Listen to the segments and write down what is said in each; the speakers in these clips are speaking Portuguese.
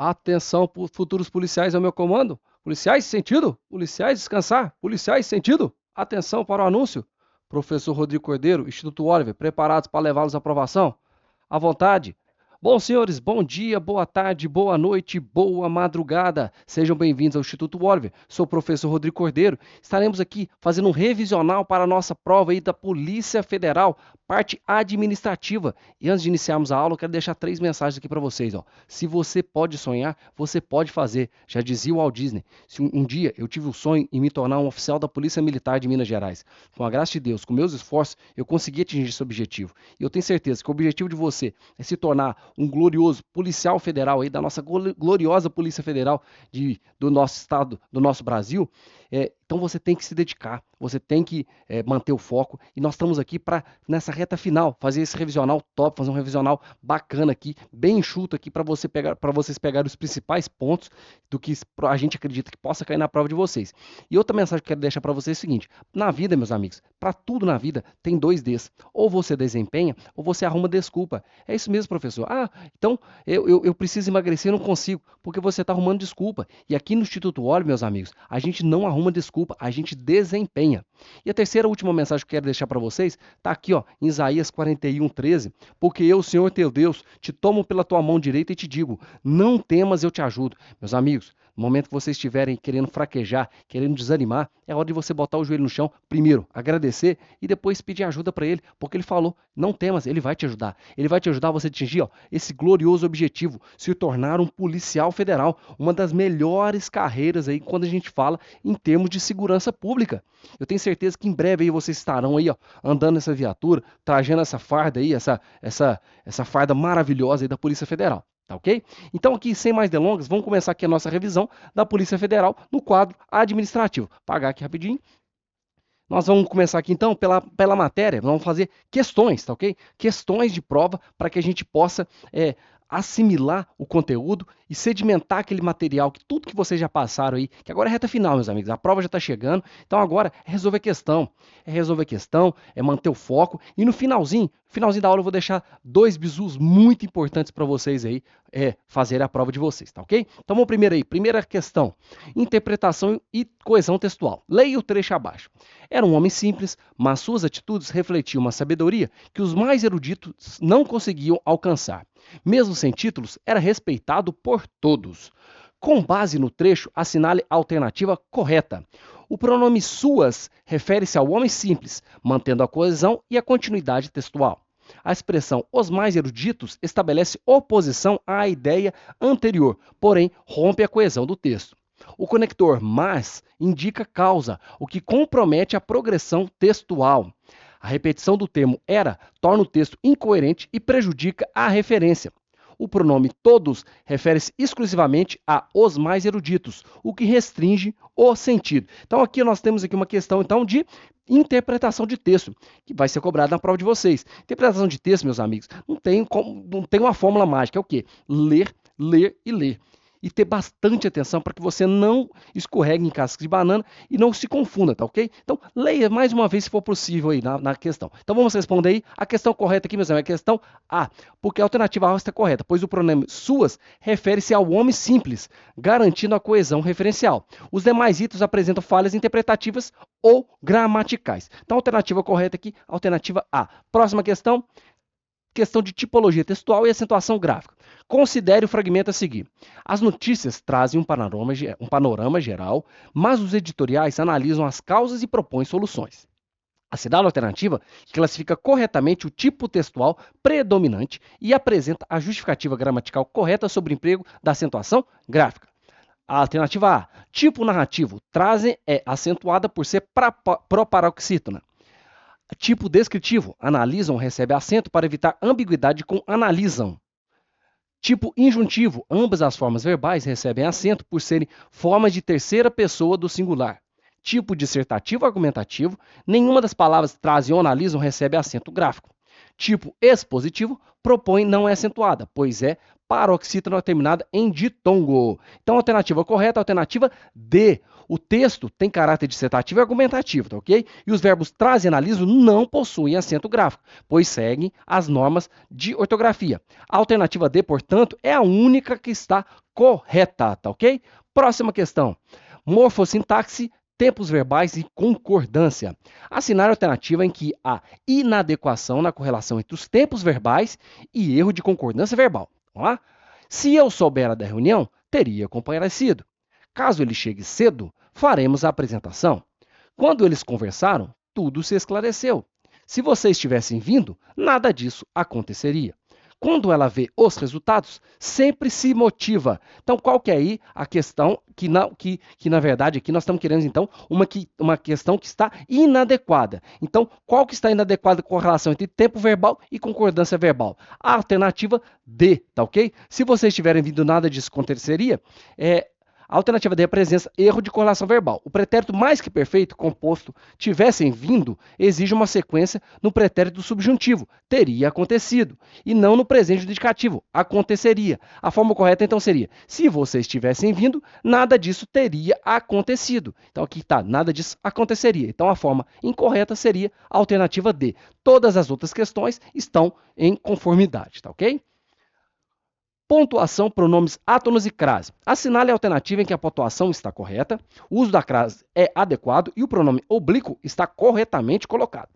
Atenção, futuros policiais ao meu comando. Policiais, sentido? Policiais, descansar. Policiais, sentido? Atenção para o anúncio. Professor Rodrigo Cordeiro, Instituto Oliver, preparados para levá-los à aprovação? À vontade. Bom, senhores, bom dia, boa tarde, boa noite, boa madrugada. Sejam bem-vindos ao Instituto Oliver. Sou o professor Rodrigo Cordeiro. Estaremos aqui fazendo um revisional para a nossa prova aí da Polícia Federal, parte administrativa. E antes de iniciarmos a aula, eu quero deixar 3 mensagens aqui para vocês. Ó. Se você pode sonhar, você pode fazer. Já dizia o Walt Disney. Se um dia eu tive o sonho em me tornar um oficial da Polícia Militar de Minas Gerais. Com a graça de Deus, com meus esforços, eu consegui atingir esse objetivo. E eu tenho certeza que o objetivo de você é se tornar um glorioso policial federal aí da nossa gloriosa Polícia Federal do nosso estado, do nosso Brasil. Então você tem que se dedicar, você tem que manter o foco. E nós estamos aqui para, nessa reta final, fazer esse revisional top, fazer um revisional bacana aqui, bem enxuto aqui, para vocês pegarem os principais pontos do que a gente acredita que possa cair na prova de vocês. E outra mensagem que eu quero deixar para vocês é o seguinte: na vida, meus amigos, para tudo na vida tem 2 Ds. Ou você desempenha, ou você arruma desculpa. É isso mesmo, professor. Então eu preciso emagrecer e não consigo, porque você está arrumando desculpa. E aqui no Instituto Olho, meus amigos, a gente não arruma desculpa, a gente desempenha. E a terceira e última mensagem que eu quero deixar para vocês está aqui, ó, em Isaías 41:13. Porque eu, Senhor teu Deus, te tomo pela tua mão direita e te digo: não temas, eu te ajudo. Meus amigos, no momento que vocês estiverem querendo fraquejar, querendo desanimar, é hora de você botar o joelho no chão, primeiro agradecer e depois pedir ajuda para ele, porque ele falou: não temas, ele vai te ajudar. Ele vai te ajudar a você atingir, ó, esse glorioso objetivo, se tornar um policial federal, uma das melhores carreiras aí quando a gente fala em termos de segurança pública. Eu tenho certeza que em breve aí vocês estarão aí, ó, andando nessa viatura, trajando essa farda aí, essa farda maravilhosa aí da Polícia Federal. Tá ok? Então aqui, sem mais delongas, vamos começar aqui a nossa revisão da Polícia Federal no quadro administrativo. Pagar aqui rapidinho. Nós vamos começar aqui então pela matéria, vamos fazer questões, tá ok? Questões de prova para que a gente possa assimilar o conteúdo e sedimentar aquele material, que tudo que vocês já passaram aí, que agora é reta final, meus amigos, a prova já está chegando, então agora é resolver a questão, é manter o foco, e no finalzinho da aula eu vou deixar 2 bizus muito importantes para vocês aí, fazer a prova de vocês, tá ok? Então vamos primeiro aí, primeira questão, interpretação e coesão textual. Leia o trecho abaixo. Era um homem simples, mas suas atitudes refletiam uma sabedoria que os mais eruditos não conseguiam alcançar. Mesmo sem títulos, era respeitado por todos. Com base no trecho, assinale a alternativa correta. O pronome suas refere-se ao homem simples, mantendo a coesão e a continuidade textual. A expressão os mais eruditos estabelece oposição à ideia anterior, porém rompe a coesão do texto. O conector mas indica causa, o que compromete a progressão textual. A repetição do termo era torna o texto incoerente e prejudica a referência. O pronome todos refere-se exclusivamente a os mais eruditos, o que restringe o sentido. Então aqui nós temos aqui uma questão então de interpretação de texto, que vai ser cobrada na prova de vocês. Interpretação de texto, meus amigos, não tem uma fórmula mágica, é o quê? Ler, ler e ler. E ter bastante atenção para que você não escorregue em casca de banana e não se confunda, tá ok? Então, leia mais uma vez se for possível aí na questão. Então, vamos responder aí. A questão correta aqui, meus amigos, é a questão A, porque a alternativa A está correta, pois o pronome suas refere-se ao homem simples, garantindo a coesão referencial. Os demais itens apresentam falhas interpretativas ou gramaticais. Então, a alternativa correta aqui, alternativa A. Próxima questão. Questão de tipologia textual e acentuação gráfica. Considere o fragmento a seguir. As notícias trazem um panorama geral, mas os editoriais analisam as causas e propõem soluções. A cidade alternativa classifica corretamente o tipo textual predominante e apresenta a justificativa gramatical correta sobre o emprego da acentuação gráfica. A alternativa A, tipo narrativo, trazem é acentuada por ser proparoxítona. Tipo descritivo, analisam recebe acento para evitar ambiguidade com analisam. Tipo injuntivo, ambas as formas verbais recebem acento por serem formas de terceira pessoa do singular. Tipo dissertativo argumentativo, nenhuma das palavras trazem ou analisam recebe acento gráfico. Tipo expositivo, propõe não é acentuada, pois é paroxítona terminada em ditongo. Então, a alternativa correta é a alternativa D. O texto tem caráter dissertativo e argumentativo, tá ok? E os verbos traz e analiso não possuem acento gráfico, pois seguem as normas de ortografia. A alternativa D, portanto, é a única que está correta, tá ok? Próxima questão. Morfossintaxe, tempos verbais e concordância. Assinale a alternativa em que há inadequação na correlação entre os tempos verbais e erro de concordância verbal. Vamos lá? Se eu soubera da reunião, teria comparecido. Caso ele chegue cedo, faremos a apresentação. Quando eles conversaram, tudo se esclareceu. Se vocês tivessem vindo, nada disso aconteceria. Quando ela vê os resultados, sempre se motiva. Então, qual que é aí a questão que na verdade, aqui nós estamos querendo, então, uma questão que está inadequada. Então, qual que está inadequada com relação entre tempo verbal e concordância verbal? A alternativa D, tá ok? Se vocês tiverem vindo, nada disso aconteceria, a alternativa D é a presença, erro de correlação verbal. O pretérito mais que perfeito, composto, tivessem vindo, exige uma sequência no pretérito do subjuntivo. Teria acontecido. E não no presente do indicativo. Aconteceria. A forma correta, então, seria: se vocês tivessem vindo, nada disso teria acontecido. Então, aqui está, nada disso aconteceria. Então, a forma incorreta seria a alternativa D. Todas as outras questões estão em conformidade, tá ok? Pontuação, pronomes átonos e crase. Assinale a alternativa em que a pontuação está correta, o uso da crase é adequado e o pronome oblíquo está corretamente colocado.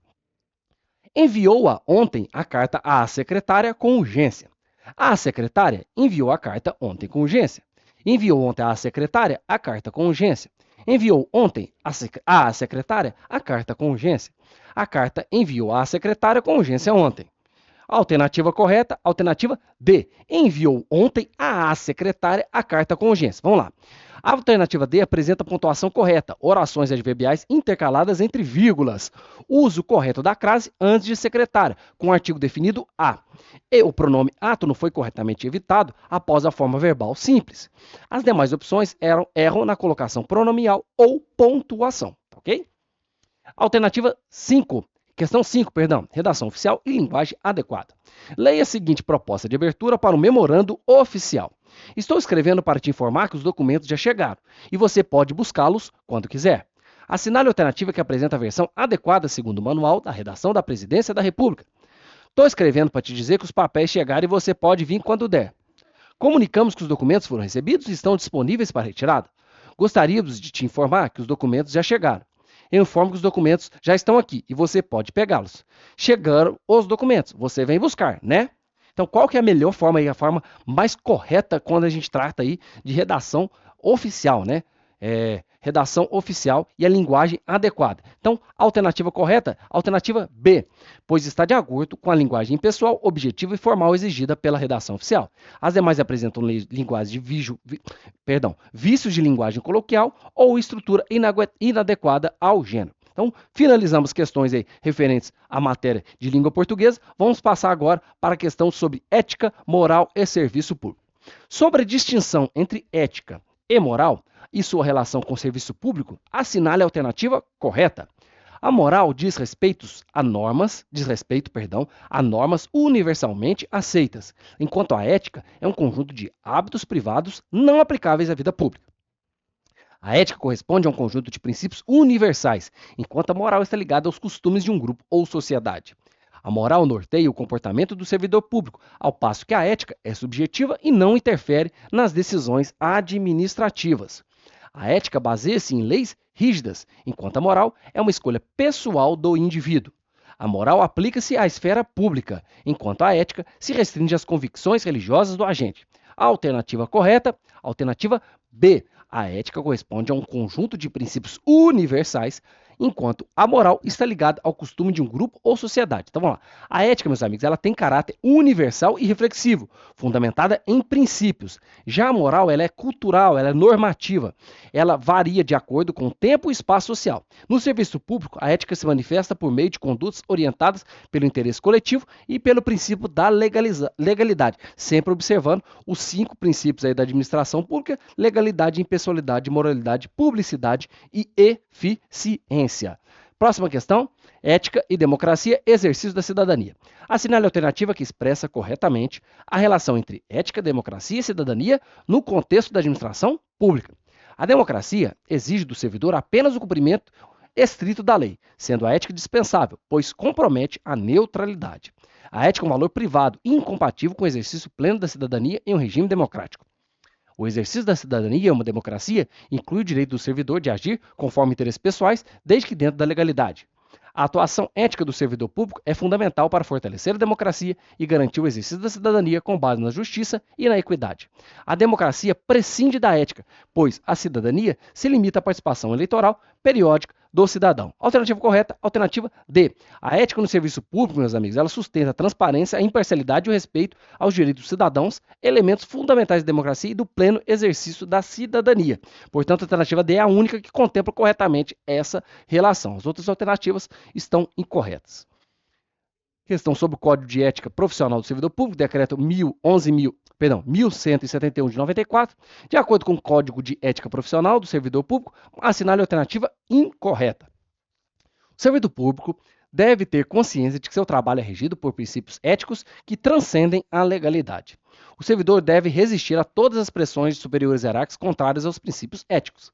Enviou-a ontem a carta à secretária com urgência. A secretária enviou a carta ontem com urgência. Enviou ontem à secretária a carta com urgência. Enviou ontem à secretária a carta com urgência. A carta enviou à secretária com urgência ontem. Alternativa correta, alternativa D. Enviou ontem à secretária a carta com urgência. Vamos lá. A alternativa D apresenta pontuação correta, orações adverbiais intercaladas entre vírgulas. Uso correto da crase antes de secretária, com o artigo definido a. E o pronome átono foi corretamente evitado após a forma verbal simples. As demais opções erram na colocação pronomial ou pontuação. Ok? Alternativa 5. Questão 5, perdão. Redação oficial e linguagem adequada. Leia a seguinte proposta de abertura para o memorando oficial. Estou escrevendo para te informar que os documentos já chegaram e você pode buscá-los quando quiser. Assinale a alternativa que apresenta a versão adequada segundo o manual da redação da Presidência da República. Estou escrevendo para te dizer que os papéis chegaram e você pode vir quando der. Comunicamos que os documentos foram recebidos e estão disponíveis para retirada. Gostaríamos de te informar que os documentos já chegaram. Eu informo que os documentos já estão aqui e você pode pegá-los. Chegaram os documentos, você vem buscar, né? Então, qual que é a melhor forma e a forma mais correta quando a gente trata aí de redação oficial, né? Redação oficial e a linguagem adequada. Então, a alternativa correta, alternativa B, pois está de acordo com a linguagem pessoal, objetiva e formal exigida pela redação oficial. As demais apresentam vícios de linguagem coloquial ou estrutura inadequada ao gênero. Então, finalizamos questões aí referentes à matéria de língua portuguesa. Vamos passar agora para a questão sobre ética, moral e serviço público. Sobre a distinção entre ética e moral e sua relação com o serviço público, assinale a alternativa correta. A moral diz respeito a normas universalmente aceitas, enquanto a ética é um conjunto de hábitos privados não aplicáveis à vida pública. A ética corresponde a um conjunto de princípios universais, enquanto a moral está ligada aos costumes de um grupo ou sociedade. A moral norteia o comportamento do servidor público, ao passo que a ética é subjetiva e não interfere nas decisões administrativas. A ética baseia-se em leis rígidas, enquanto a moral é uma escolha pessoal do indivíduo. A moral aplica-se à esfera pública, enquanto a ética se restringe às convicções religiosas do agente. A alternativa correta, alternativa B. A ética corresponde a um conjunto de princípios universais, enquanto a moral está ligada ao costume de um grupo ou sociedade. Então vamos lá. A ética, meus amigos, ela tem caráter universal e reflexivo, fundamentada em princípios. Já a moral, ela é cultural, ela é normativa. Ela varia de acordo com o tempo e espaço social. No serviço público, a ética se manifesta por meio de condutas orientadas pelo interesse coletivo e pelo princípio da legalidade, sempre observando os 5 princípios aí da administração pública: legalidade, impessoalidade, moralidade, publicidade e eficiência. Próxima questão: ética e democracia, exercício da cidadania. Assinale a alternativa que expressa corretamente a relação entre ética, democracia e cidadania no contexto da administração pública. A democracia exige do servidor apenas o cumprimento estrito da lei, sendo a ética dispensável, pois compromete a neutralidade. A ética é um valor privado incompatível com o exercício pleno da cidadania em um regime democrático. O exercício da cidadania em uma democracia inclui o direito do servidor de agir conforme interesses pessoais, desde que dentro da legalidade. A atuação ética do servidor público é fundamental para fortalecer a democracia e garantir o exercício da cidadania com base na justiça e na equidade. A democracia prescinde da ética, pois a cidadania se limita à participação eleitoral periódica do cidadão. Alternativa correta, alternativa D. A ética no serviço público, meus amigos, ela sustenta a transparência, a imparcialidade e o respeito aos direitos dos cidadãos, elementos fundamentais da democracia e do pleno exercício da cidadania. Portanto, a alternativa D é a única que contempla corretamente essa relação. As outras alternativas estão incorretas. Questão sobre o Código de Ética Profissional do Servidor Público, decreto 1171 de 94. De acordo com o Código de Ética Profissional do Servidor Público, assinale a alternativa incorreta. O servidor público deve ter consciência de que seu trabalho é regido por princípios éticos que transcendem a legalidade. O servidor deve resistir a todas as pressões de superiores hierárquicos contrárias aos princípios éticos.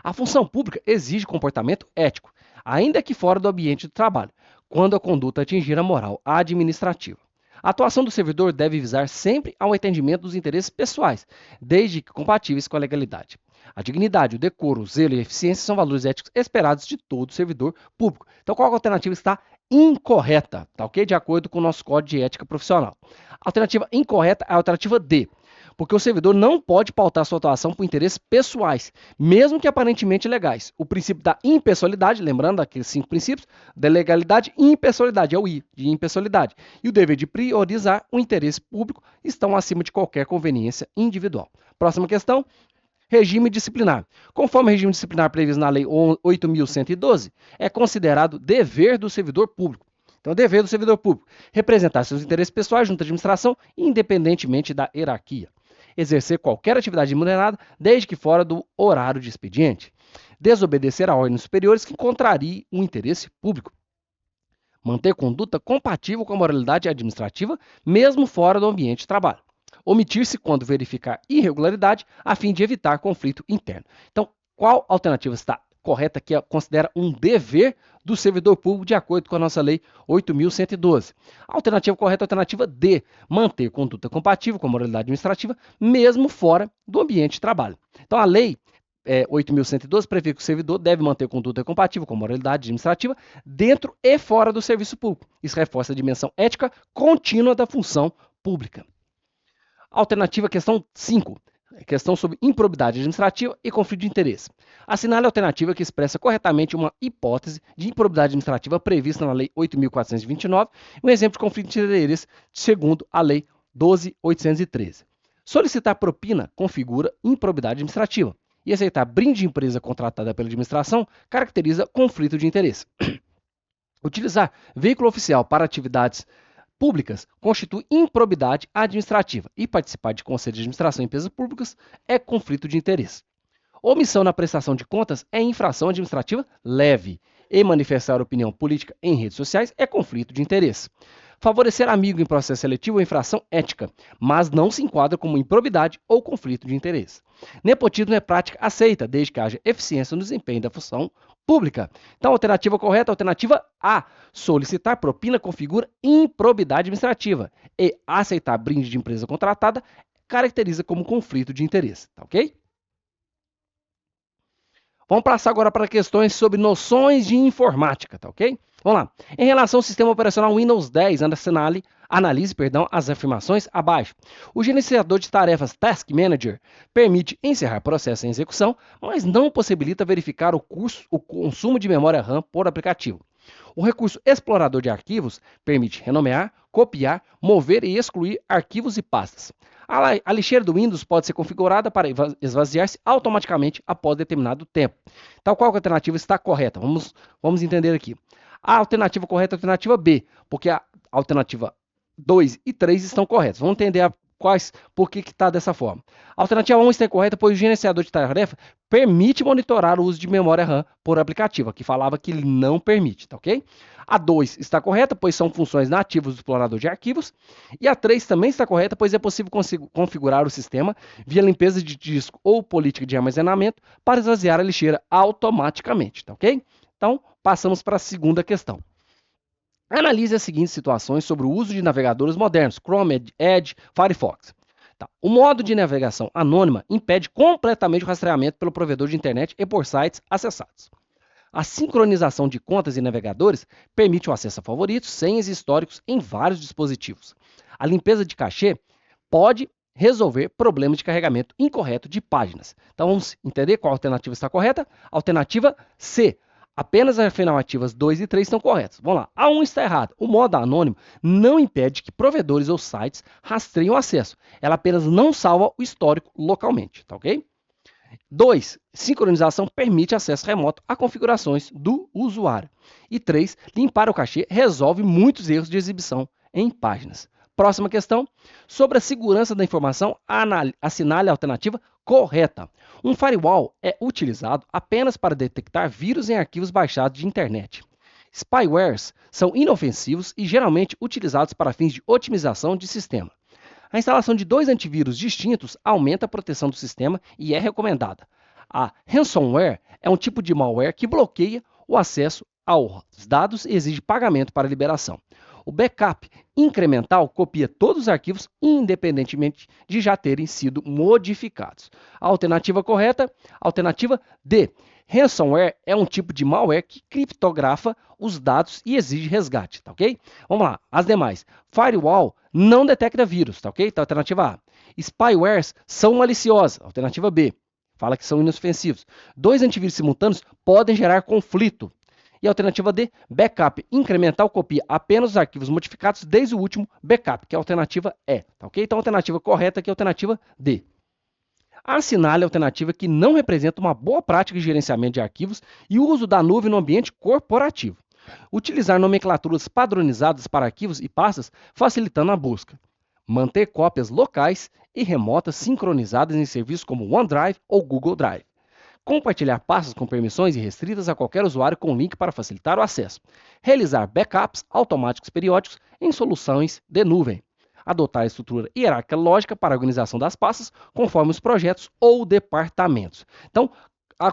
A função pública exige comportamento ético, ainda que fora do ambiente de trabalho, quando a conduta atingir a moral administrativa. A atuação do servidor deve visar sempre ao atendimento dos interesses pessoais, desde que compatíveis com a legalidade. A dignidade, o decoro, o zelo e a eficiência são valores éticos esperados de todo servidor público. Então, qual a alternativa está incorreta? Tá ok? De acordo com o nosso Código de Ética Profissional. A alternativa incorreta é a alternativa D. Porque o servidor não pode pautar sua atuação por interesses pessoais, mesmo que aparentemente legais. O princípio da impessoalidade, lembrando aqueles 5 princípios, da legalidade e impessoalidade, é o I, de impessoalidade. E o dever de priorizar o interesse público estão acima de qualquer conveniência individual. Próxima questão. Regime disciplinar. Conforme o regime disciplinar previsto na Lei 8.112, é considerado dever do servidor público. Então, é dever do servidor público representar seus interesses pessoais junto à administração, independentemente da hierarquia. Exercer qualquer atividade remunerada, desde que fora do horário de expediente. Desobedecer a ordens superiores que contrariem o interesse público. Manter conduta compatível com a moralidade administrativa, mesmo fora do ambiente de trabalho. Omitir-se quando verificar irregularidade, a fim de evitar conflito interno. Então, qual alternativa está correta que considera um dever do servidor público de acordo com a nossa Lei 8.112? A alternativa correta é a alternativa D, manter conduta compatível com a moralidade administrativa, mesmo fora do ambiente de trabalho. Então, a Lei 8.112 prevê que o servidor deve manter conduta compatível com a moralidade administrativa dentro e fora do serviço público. Isso reforça a dimensão ética contínua da função pública. Alternativa questão 5. Questão sobre improbidade administrativa e conflito de interesse. Assinale a alternativa que expressa corretamente uma hipótese de improbidade administrativa prevista na Lei 8.429 e um exemplo de conflito de interesse segundo a Lei 12.813. Solicitar propina configura improbidade administrativa e aceitar brinde de empresa contratada pela administração caracteriza conflito de interesse. Utilizar veículo oficial para atividades públicas constitui improbidade administrativa e participar de conselho de administração em empresas públicas é conflito de interesse. Omissão na prestação de contas é infração administrativa leve e manifestar opinião política em redes sociais é conflito de interesse. Favorecer amigo em processo seletivo é infração ética, mas não se enquadra como improbidade ou conflito de interesse. Nepotismo é prática aceita, desde que haja eficiência no desempenho da função pública. Então, a alternativa correta é a alternativa A. Solicitar propina configura improbidade administrativa e aceitar brinde de empresa contratada caracteriza como conflito de interesse, tá ok? Vamos passar agora para questões sobre noções de informática, tá ok? Vamos lá. Em relação ao sistema operacional Windows 10, analise as afirmações abaixo. O gerenciador de tarefas Task Manager permite encerrar processo em execução, mas não possibilita verificar o consumo de memória RAM por aplicativo. O recurso explorador de arquivos permite renomear, copiar, mover e excluir arquivos e pastas. A lixeira do Windows pode ser configurada para esvaziar-se automaticamente após determinado tempo. Então, qual alternativa está correta? Vamos entender aqui. A alternativa correta é a alternativa B, porque a alternativa 2 e 3 estão corretas. Vamos entender Por que está dessa forma? A alternativa 1 está incorreta, pois o gerenciador de tarefa permite monitorar o uso de memória RAM por aplicativo. Aqui falava que ele não permite, tá ok? A 2 está correta, pois são funções nativas do explorador de arquivos. E a 3 também está correta, pois é possível configurar o sistema via limpeza de disco ou política de armazenamento para esvaziar a lixeira automaticamente, tá ok? Então, passamos para a segunda questão. Analise as seguintes situações sobre o uso de navegadores modernos, Chrome, Edge, Firefox. Tá. O modo de navegação anônima impede completamente o rastreamento pelo provedor de internet e por sites acessados. A sincronização de contas e navegadores permite o acesso a favoritos, senhas e históricos em vários dispositivos. A limpeza de cachê pode resolver problemas de carregamento incorreto de páginas. Então vamos entender qual alternativa está correta? Alternativa C. Apenas as afirmativas 2 e 3 estão corretas. Vamos lá. A 1 está errada. O modo anônimo não impede que provedores ou sites rastreiem o acesso. Ela apenas não salva o histórico localmente, tá ok? 2. Sincronização permite acesso remoto a configurações do usuário. E 3. Limpar o cachê resolve muitos erros de exibição em páginas. Próxima questão. Sobre a segurança da informação, assinale a alternativa correta. Um firewall é utilizado apenas para detectar vírus em arquivos baixados de internet. Spywares são inofensivos e geralmente utilizados para fins de otimização de sistema. A instalação de 2 antivírus distintos aumenta a proteção do sistema e é recomendada. A ransomware é um tipo de malware que bloqueia o acesso aos dados e exige pagamento para liberação. O backup incremental copia todos os arquivos independentemente de já terem sido modificados. A alternativa correta, alternativa D. Ransomware é um tipo de malware que criptografa os dados e exige resgate, tá ok? Vamos lá, as demais. Firewall não detecta vírus, tá ok? Então, alternativa A. Spywares são maliciosas, alternativa B. Fala que são inofensivos. 2 antivírus simultâneos podem gerar conflito. E a alternativa D, backup incremental copia apenas os arquivos modificados desde o último backup, que é a alternativa E, tá ok? Então a alternativa correta aqui é a alternativa D. Assinale a alternativa que não representa uma boa prática de gerenciamento de arquivos e o uso da nuvem no ambiente corporativo. Utilizar nomenclaturas padronizadas para arquivos e pastas, facilitando a busca. Manter cópias locais e remotas sincronizadas em serviços como OneDrive ou Google Drive. Compartilhar pastas com permissões irrestritas a qualquer usuário com link para facilitar o acesso. Realizar backups automáticos periódicos em soluções de nuvem. Adotar a estrutura hierárquica lógica para a organização das pastas conforme os projetos ou departamentos. Então,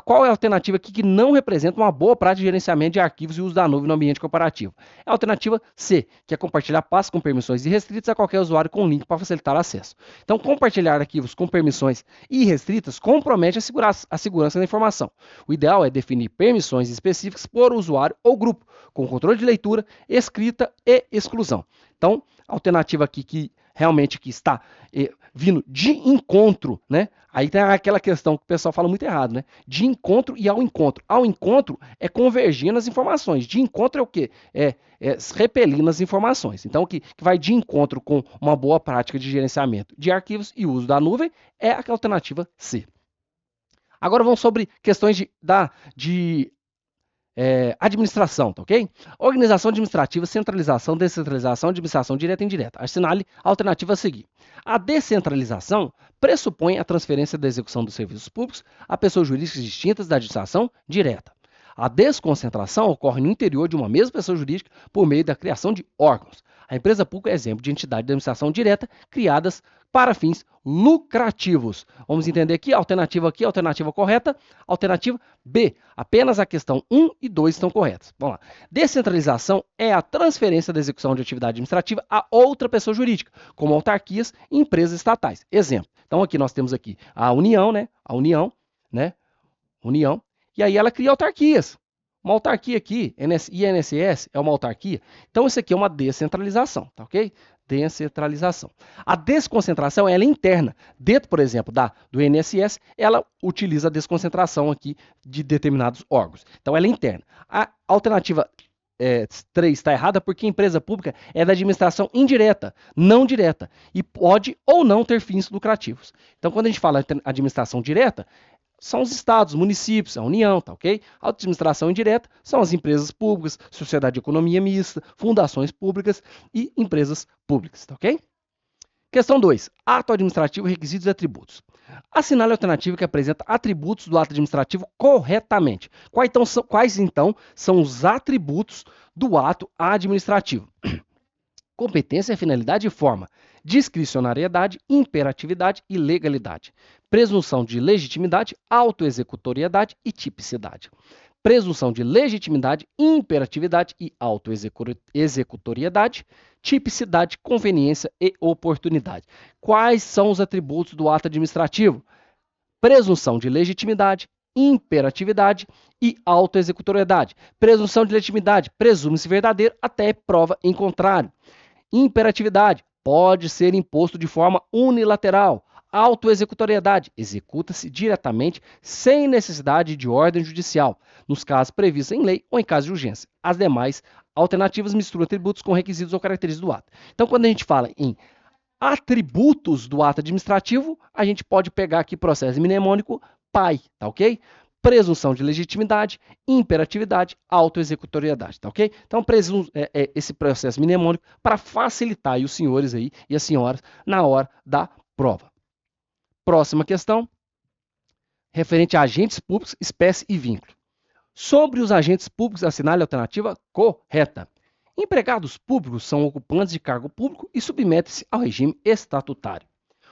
qual é a alternativa aqui que não representa uma boa prática de gerenciamento de arquivos e uso da nuvem no ambiente corporativo? É a alternativa C, que é compartilhar pastas com permissões irrestritas a qualquer usuário com link para facilitar o acesso. Então, compartilhar arquivos com permissões irrestritas compromete a segurança da informação. O ideal é definir permissões específicas por usuário ou grupo, com controle de leitura, escrita e exclusão. Então, a alternativa aqui que realmente que está vindo de encontro, né? Aí tem aquela questão que o pessoal fala muito errado, né? De encontro e ao encontro. Ao encontro é convergir nas informações. De encontro é o quê? É repelir nas informações. Então, o que vai de encontro com uma boa prática de gerenciamento de arquivos e uso da nuvem é a alternativa C. Agora vamos sobre questões de administração, tá ok? Organização administrativa, centralização, descentralização, administração direta e indireta. Assinale a alternativa a seguir. A descentralização pressupõe a transferência da execução dos serviços públicos a pessoas jurídicas distintas da administração direta. A desconcentração ocorre no interior de uma mesma pessoa jurídica por meio da criação de órgãos. A empresa pública é exemplo de entidade de administração direta criadas para fins lucrativos. Vamos entender aqui, alternativa correta, alternativa B. Apenas a questão 1 e 2 estão corretas. Vamos lá. Descentralização é a transferência da execução de atividade administrativa a outra pessoa jurídica, como autarquias e empresas estatais. Exemplo. Então aqui nós temos aqui a União, né? União. E aí ela cria autarquias. Uma autarquia aqui, INSS é uma autarquia. Então isso aqui é uma descentralização, tá ok? Descentralização. A desconcentração ela é interna. Dentro, por exemplo, do INSS, ela utiliza a desconcentração aqui de determinados órgãos. Então ela é interna. A alternativa 3 está errada porque a empresa pública é da administração indireta, não direta, e pode ou não ter fins lucrativos. Então quando a gente fala de administração direta, são os estados, municípios, a União, tá ok? A administração indireta são as empresas públicas, sociedade de economia mista, fundações públicas e empresas públicas, tá ok? Questão 2. Ato administrativo, requisitos e atributos. Assinale a alternativa que apresenta atributos do ato administrativo corretamente. Quais então são os atributos do ato administrativo? Competência, finalidade e forma. Discricionariedade, imperatividade e legalidade. Presunção de legitimidade, autoexecutoriedade e tipicidade. Presunção de legitimidade, imperatividade e autoexecutoriedade, tipicidade, conveniência e oportunidade. Quais são os atributos do ato administrativo? Presunção de legitimidade, imperatividade e autoexecutoriedade. Presunção de legitimidade, presume-se verdadeiro até prova em contrário. Imperatividade, pode ser imposto de forma unilateral. Autoexecutoriedade, executa-se diretamente sem necessidade de ordem judicial, nos casos previstos em lei ou em caso de urgência. As demais alternativas misturam atributos com requisitos ou características do ato. Então, quando a gente fala em atributos do ato administrativo, a gente pode pegar aqui processo mnemônico PAI, tá ok? Presunção de legitimidade, imperatividade, autoexecutoriedade, tá ok? Então, esse processo mnemônico para facilitar aí os senhores aí e as senhoras na hora da prova. Próxima questão, referente a agentes públicos, espécie e vínculo. Sobre os agentes públicos, assinale a alternativa correta. Empregados públicos são ocupantes de cargo público e submetem-se ao regime estatutário.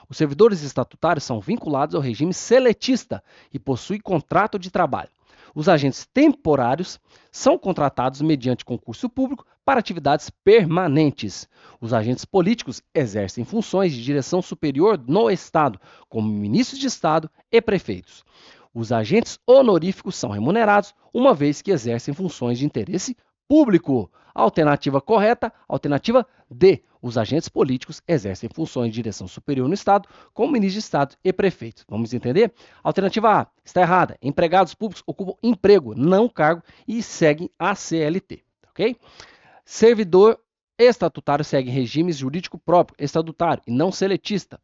Os servidores estatutários são vinculados ao regime seletista e possuem contrato de trabalho. Os agentes temporários são contratados mediante concurso público para atividades permanentes. Os agentes políticos exercem funções de direção superior no Estado, como ministros de Estado e prefeitos. Os agentes honoríficos são remunerados, uma vez que exercem funções de interesse público. Alternativa correta, alternativa D. Os agentes políticos exercem funções de direção superior no Estado, como ministros de Estado e prefeitos. Vamos entender? Alternativa A está errada. Empregados públicos ocupam emprego, não cargo, e seguem a CLT. Ok? Servidor estatutário segue regime jurídico próprio, estatutário, e não seletista.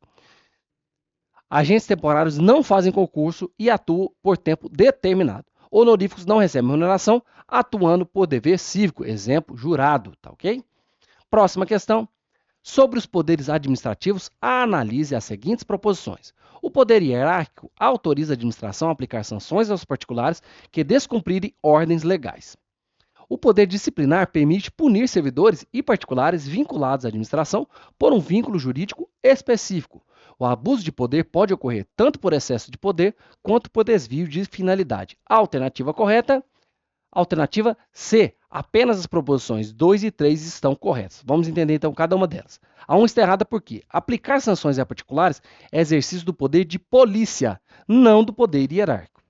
Agentes temporários não fazem concurso e atuam por tempo determinado. Honoríficos não recebem remuneração, atuando por dever cívico, exemplo, jurado, tá ok? Próxima questão. Sobre os poderes administrativos, analise as seguintes proposições. O poder hierárquico autoriza a administração a aplicar sanções aos particulares que descumprirem ordens legais. O poder disciplinar permite punir servidores e particulares vinculados à administração por um vínculo jurídico específico. O abuso de poder pode ocorrer tanto por excesso de poder quanto por desvio de finalidade. Alternativa correta, alternativa C. Apenas as proposições 2 e 3 estão corretas. Vamos entender então cada uma delas. A 1 está errada por quê? Aplicar sanções a particulares é exercício do poder de polícia, não do poder hierárquico.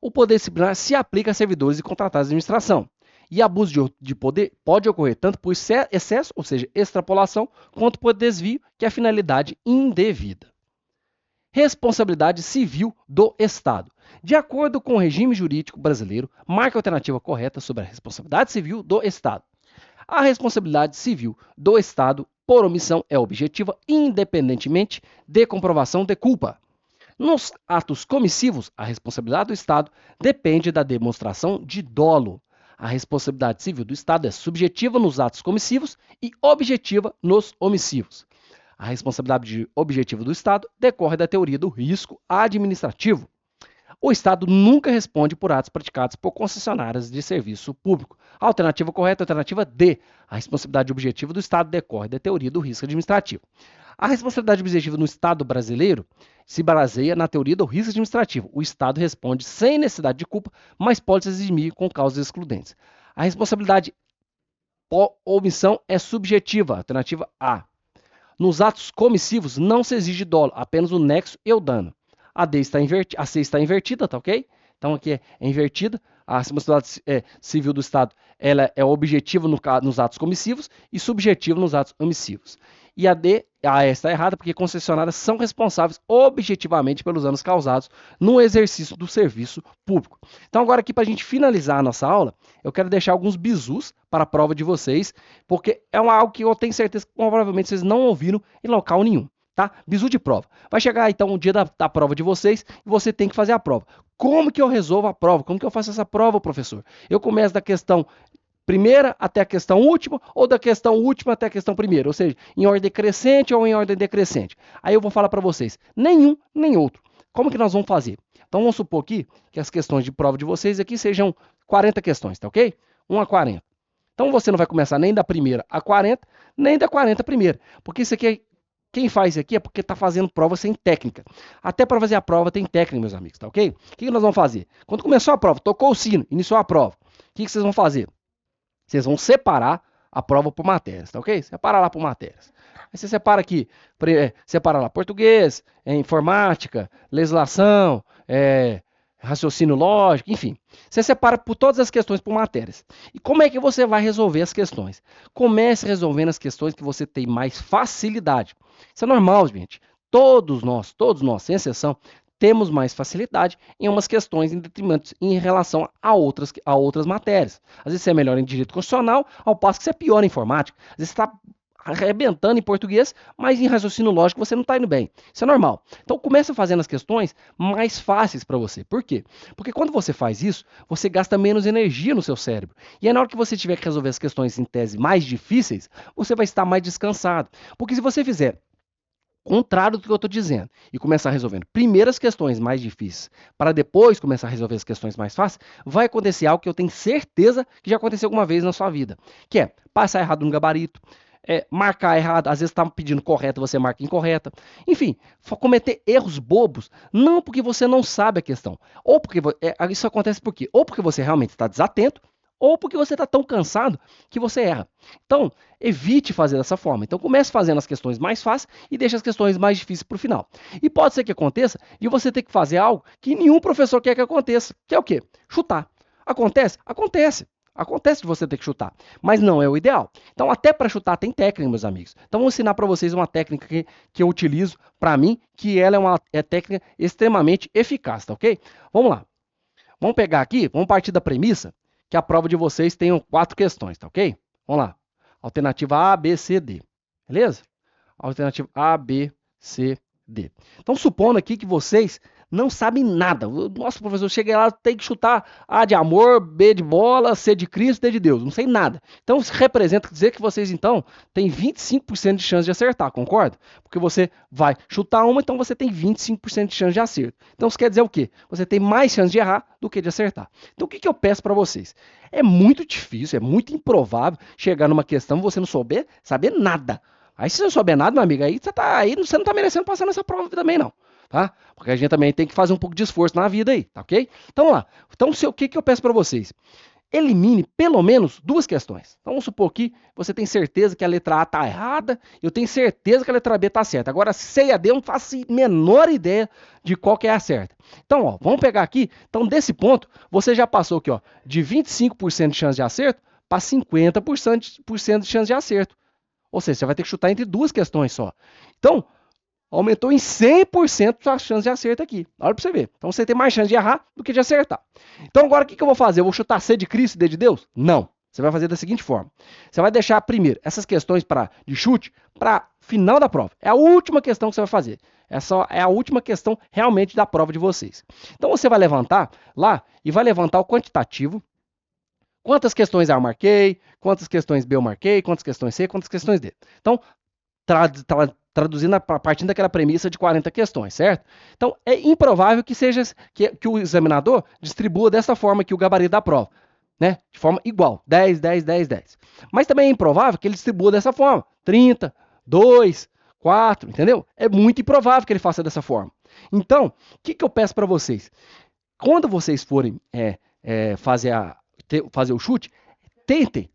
O poder disciplinar se aplica a servidores e contratados de administração. E abuso de poder pode ocorrer tanto por excesso, ou seja, extrapolação, quanto por desvio, que é a finalidade indevida. Responsabilidade civil do Estado. De acordo com o regime jurídico brasileiro, marque a alternativa correta sobre a responsabilidade civil do Estado. A responsabilidade civil do Estado por omissão é objetiva, independentemente de comprovação de culpa. Nos atos comissivos, a responsabilidade do Estado depende da demonstração de dolo. A responsabilidade civil do Estado é subjetiva nos atos comissivos e objetiva nos omissivos. A responsabilidade objetiva do Estado decorre da teoria do risco administrativo. O Estado nunca responde por atos praticados por concessionárias de serviço público. A alternativa correta é a alternativa D. A responsabilidade objetiva do Estado decorre da teoria do risco administrativo. A responsabilidade objetiva no Estado brasileiro se baseia na teoria do risco administrativo. O Estado responde sem necessidade de culpa, mas pode se eximir com causas excludentes. A responsabilidade por omissão é subjetiva, alternativa A. Nos atos comissivos não se exige dolo, apenas o nexo e o dano. A C está invertida, tá ok? Então aqui é invertida. A responsabilidade civil do Estado ela é objetiva nos atos comissivos e subjetiva nos atos omissivos. E a E está errada porque concessionárias são responsáveis objetivamente pelos danos causados no exercício do serviço público. Então agora aqui para a gente finalizar a nossa aula, eu quero deixar alguns bizus para a prova de vocês, porque é algo que eu tenho certeza que provavelmente vocês não ouviram em local nenhum. Tá? Bizu de prova. Vai chegar então o dia da prova de vocês e você tem que fazer a prova. Como que eu resolvo a prova? Como que eu faço essa prova, professor? Eu começo da questão primeira até a questão última, ou da questão última até a questão primeira, ou seja, em ordem crescente ou em ordem decrescente. Aí eu vou falar para vocês, nenhum nem outro. Como que nós vamos fazer? Então vamos supor aqui que as questões de prova de vocês aqui sejam 40 questões, tá ok? 1 a 40. Então você não vai começar nem da primeira a 40, nem da 40 a primeira, porque isso aqui quem faz isso aqui é porque está fazendo prova sem técnica. Até para fazer a prova tem técnica, meus amigos, tá ok? O que nós vamos fazer? Quando começou a prova, tocou o sino, iniciou a prova, o que vocês vão fazer? Vocês vão separar a prova por matérias, tá ok? Separa lá por matérias. Aí você separa aqui, separa lá português, informática, legislação, raciocínio lógico, enfim. Você separa por todas as questões por matérias. E como é que você vai resolver as questões? Comece resolvendo as questões que você tem mais facilidade. Isso é normal, gente. Todos nós, sem exceção, temos mais facilidade em umas questões em relação a outras matérias. Às vezes você é melhor em direito constitucional, ao passo que você é pior em informática. Às vezes você está arrebentando em português, mas em raciocínio lógico você não está indo bem. Isso é normal. Então começa fazendo as questões mais fáceis para você. Por quê? Porque quando você faz isso, você gasta menos energia no seu cérebro. E aí na hora que você tiver que resolver as questões em tese mais difíceis, você vai estar mais descansado. Porque se você fizer contrário do que eu estou dizendo, e começar resolvendo primeiro as questões mais difíceis, para depois começar a resolver as questões mais fáceis, vai acontecer algo que eu tenho certeza que já aconteceu alguma vez na sua vida, que é passar errado no gabarito, marcar errado, às vezes está pedindo correta, você marca incorreta, enfim, cometer erros bobos, não porque você não sabe a questão, ou porque isso acontece por quê? Ou porque você realmente está desatento, ou porque você está tão cansado que você erra. Então, evite fazer dessa forma. Então, comece fazendo as questões mais fáceis e deixe as questões mais difíceis para o final. E pode ser que aconteça de você ter que fazer algo que nenhum professor quer que aconteça, que é o quê? Chutar. Acontece? Acontece. Acontece de você ter que chutar, mas não é o ideal. Então, até para chutar tem técnica, meus amigos. Então, vou ensinar para vocês uma técnica que eu utilizo para mim, que ela é uma técnica extremamente eficaz, tá ok? Vamos lá. Vamos pegar aqui, vamos partir da premissa que a prova de vocês tenham 4 questões, tá ok? Vamos lá. Alternativa A, B, C, D. Beleza? Alternativa A, B, C, D. Então, supondo aqui que vocês não sabem nada. Nossa, professor, chega lá, tem que chutar A de amor, B de bola, C de Cristo, D de Deus. Não sei nada. Então, isso representa dizer que vocês, então, têm 25% de chance de acertar, concorda? Porque você vai chutar uma, então você tem 25% de chance de acerto. Então, isso quer dizer o quê? Você tem mais chance de errar do que de acertar. Então, o que eu peço para vocês? É muito difícil, é muito improvável chegar numa questão e você não saber nada. Aí, se você não souber nada, meu amigo, aí você não está merecendo passar nessa prova também, não. Tá? Porque a gente também tem que fazer um pouco de esforço na vida aí, tá ok? Então, vamos lá. Então, o que eu peço para vocês? Elimine pelo menos 2 questões. Então, vamos supor que você tem certeza que a letra A está errada, eu tenho certeza que a letra B está certa. Agora, C e a D eu não faço a menor ideia de qual que é a certa. Então, ó, vamos pegar aqui. Então, desse ponto, você já passou aqui, ó, de 25% de chance de acerto para 50% de chance de acerto. Ou seja, você vai ter que chutar entre 2 questões só. Então, aumentou em 100% a chance de acerto aqui. Olha para você ver. Então você tem mais chance de errar do que de acertar. Então agora o que eu vou fazer? Eu vou chutar C de Cristo e D de Deus? Não. Você vai fazer da seguinte forma. Você vai deixar primeiro essas questões de chute para final da prova. É a última questão que você vai fazer. Essa é a última questão realmente da prova de vocês. Então você vai levantar lá e vai levantar o quantitativo. Quantas questões A eu marquei, quantas questões B eu marquei, quantas questões C, quantas questões D. Então, traduzindo partindo daquela premissa de 40 questões, certo? Então, é improvável que o examinador distribua dessa forma aqui o gabarito da prova, né? De forma igual, 10, 10, 10, 10. Mas também é improvável que ele distribua dessa forma, 30, 2, 4, entendeu? É muito improvável que ele faça dessa forma. Então, o que eu peço para vocês? Quando vocês forem fazer o chute,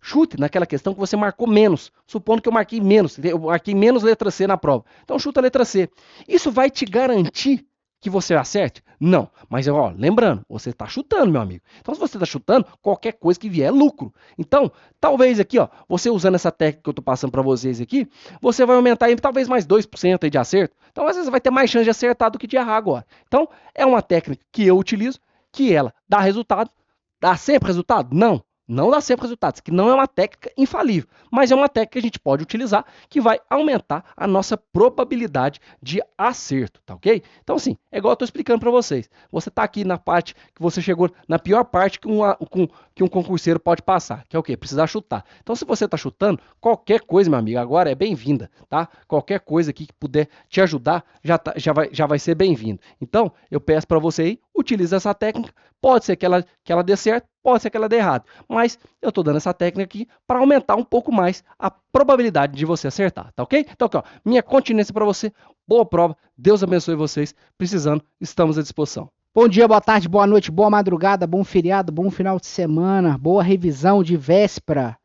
chute naquela questão que você marcou menos. Supondo que eu marquei menos letra C na prova. Então chuta a letra C. Isso vai te garantir que você acerte? Não. Mas, ó, lembrando, você está chutando, meu amigo. Então, se você está chutando, qualquer coisa que vier é lucro. Então, talvez aqui, ó, você usando essa técnica que eu estou passando para vocês aqui, você vai aumentar aí, talvez mais 2% aí de acerto. Então, às vezes, você vai ter mais chance de acertar do que de errar agora. Então, é uma técnica que eu utilizo, que ela dá resultado. Dá sempre resultado? Não. Não dá sempre resultados, que não é uma técnica infalível, mas é uma técnica que a gente pode utilizar que vai aumentar a nossa probabilidade de acerto, tá ok? Então, assim, é igual eu estou explicando para vocês. Você está aqui na parte que você chegou na pior parte que um concurseiro pode passar, que é o quê? Precisar chutar. Então, se você está chutando, qualquer coisa, meu amigo, agora é bem-vinda, tá? Qualquer coisa aqui que puder te ajudar, já vai ser bem-vindo. Então, eu peço para você aí, utilize essa técnica. Pode ser que ela dê certo, pode ser que ela dê errado, mas eu estou dando essa técnica aqui para aumentar um pouco mais a probabilidade de você acertar, tá ok? Então aqui, ó, minha continência para você, boa prova, Deus abençoe vocês, precisando, estamos à disposição. Bom dia, boa tarde, boa noite, boa madrugada, bom feriado, bom final de semana, boa revisão de véspera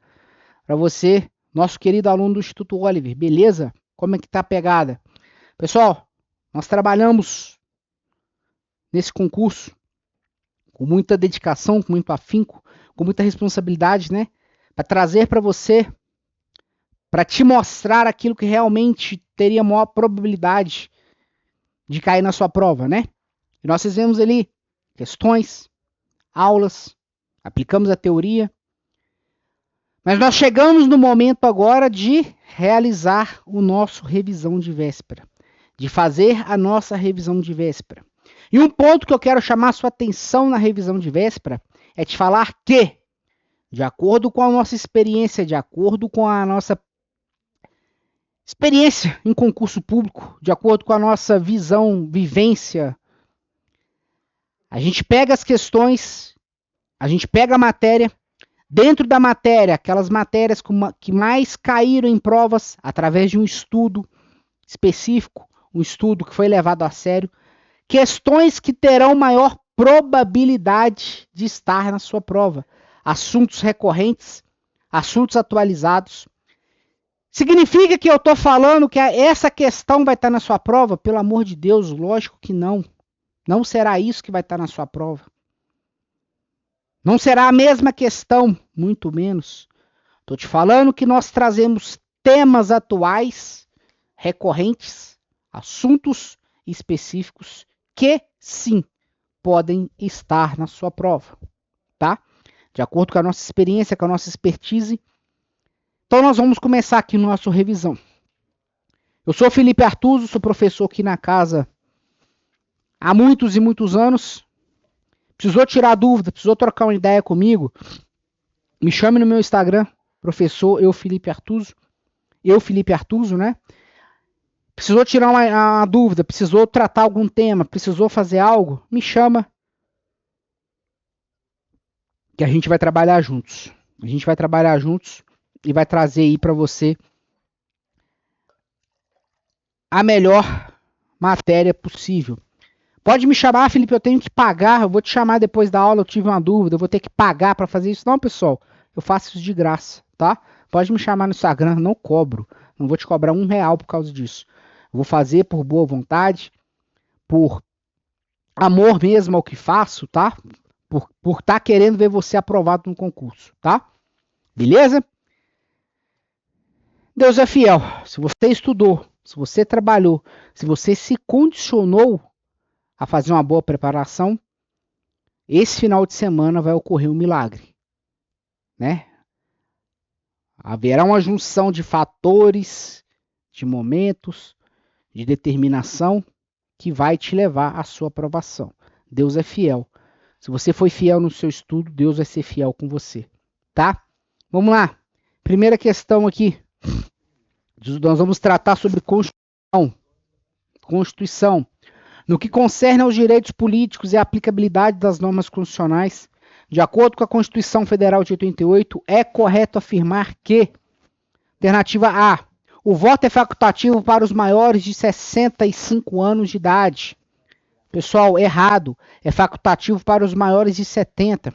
para você, nosso querido aluno do Instituto Oliver, beleza? Como é que tá a pegada? Pessoal, nós trabalhamos nesse concurso com muita dedicação, com muito afinco, com muita responsabilidade, né? Para trazer para você, para te mostrar aquilo que realmente teria maior probabilidade de cair na sua prova, né? E nós fizemos ali questões, aulas, aplicamos a teoria, mas nós chegamos no momento agora de realizar o nosso revisão de véspera, de fazer a nossa revisão de véspera. E um ponto que eu quero chamar a sua atenção na revisão de véspera é te falar que, de acordo com a nossa experiência, de acordo com a nossa experiência em concurso público, de acordo com a nossa visão, vivência, a gente pega as questões, a gente pega a matéria, dentro da matéria, aquelas matérias que mais caíram em provas, através de um estudo específico, um estudo que foi levado a sério, questões que terão maior probabilidade de estar na sua prova. Assuntos recorrentes, assuntos atualizados. Significa que eu estou falando que essa questão vai estar na sua prova? Pelo amor de Deus, lógico que não. Não será isso que vai estar na sua prova. Não será a mesma questão, muito menos. Estou te falando que nós trazemos temas atuais, recorrentes, assuntos específicos que sim podem estar na sua prova, tá? De acordo com a nossa experiência, com a nossa expertise. Então nós vamos começar aqui no nosso revisão. Eu sou Felipe Artuso, sou professor aqui na casa há muitos e muitos anos. Precisou tirar dúvida, precisou trocar uma ideia comigo? Me chame no meu Instagram, professor Felipe Artuso. Felipe Artuso, né? Precisou tirar uma dúvida, precisou tratar algum tema, precisou fazer algo? Me chama que a gente vai trabalhar juntos. A gente vai trabalhar juntos e vai trazer aí para você a melhor matéria possível. Pode me chamar, Felipe, eu tenho que pagar, eu vou te chamar depois da aula, eu tive uma dúvida, eu vou ter que pagar para fazer isso. Não, pessoal, eu faço isso de graça, tá? Pode me chamar no Instagram, não cobro, não vou te cobrar R$1 por causa disso. Eu vou fazer por boa vontade, por amor mesmo ao que faço, tá? Por estar querendo ver você aprovado no concurso, tá? Beleza? Deus é fiel. Se você estudou, se você trabalhou, se você se condicionou a fazer uma boa preparação, esse final de semana vai ocorrer um milagre, né? Haverá uma junção de fatores, de momentos, de determinação que vai te levar à sua aprovação. Deus é fiel. Se você foi fiel no seu estudo, Deus vai ser fiel com você, tá? Vamos lá. Primeira questão aqui. Nós vamos tratar sobre Constituição. Constituição. No que concerne aos direitos políticos e a aplicabilidade das normas constitucionais, de acordo com a Constituição Federal de 88, é correto afirmar que, alternativa A, o voto é facultativo para os maiores de 65 anos de idade. Pessoal, errado. É facultativo para os maiores de 70.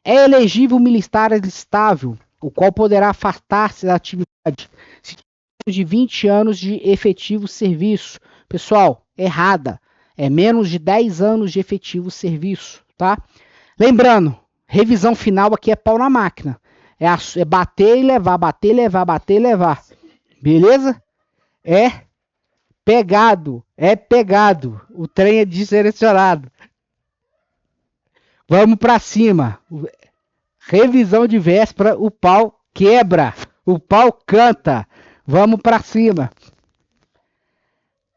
É elegível militar estável, o qual poderá afastar-se da atividade se tiver menos de 20 anos de efetivo serviço. Pessoal, errada. É menos de 10 anos de efetivo serviço, tá? Lembrando, revisão final aqui é pau na máquina. É bater e levar, bater e levar, bater e levar. Beleza? É pegado. O trem é direcionado. Vamos pra cima. Revisão de véspera, o pau quebra, o pau canta. Vamos para cima.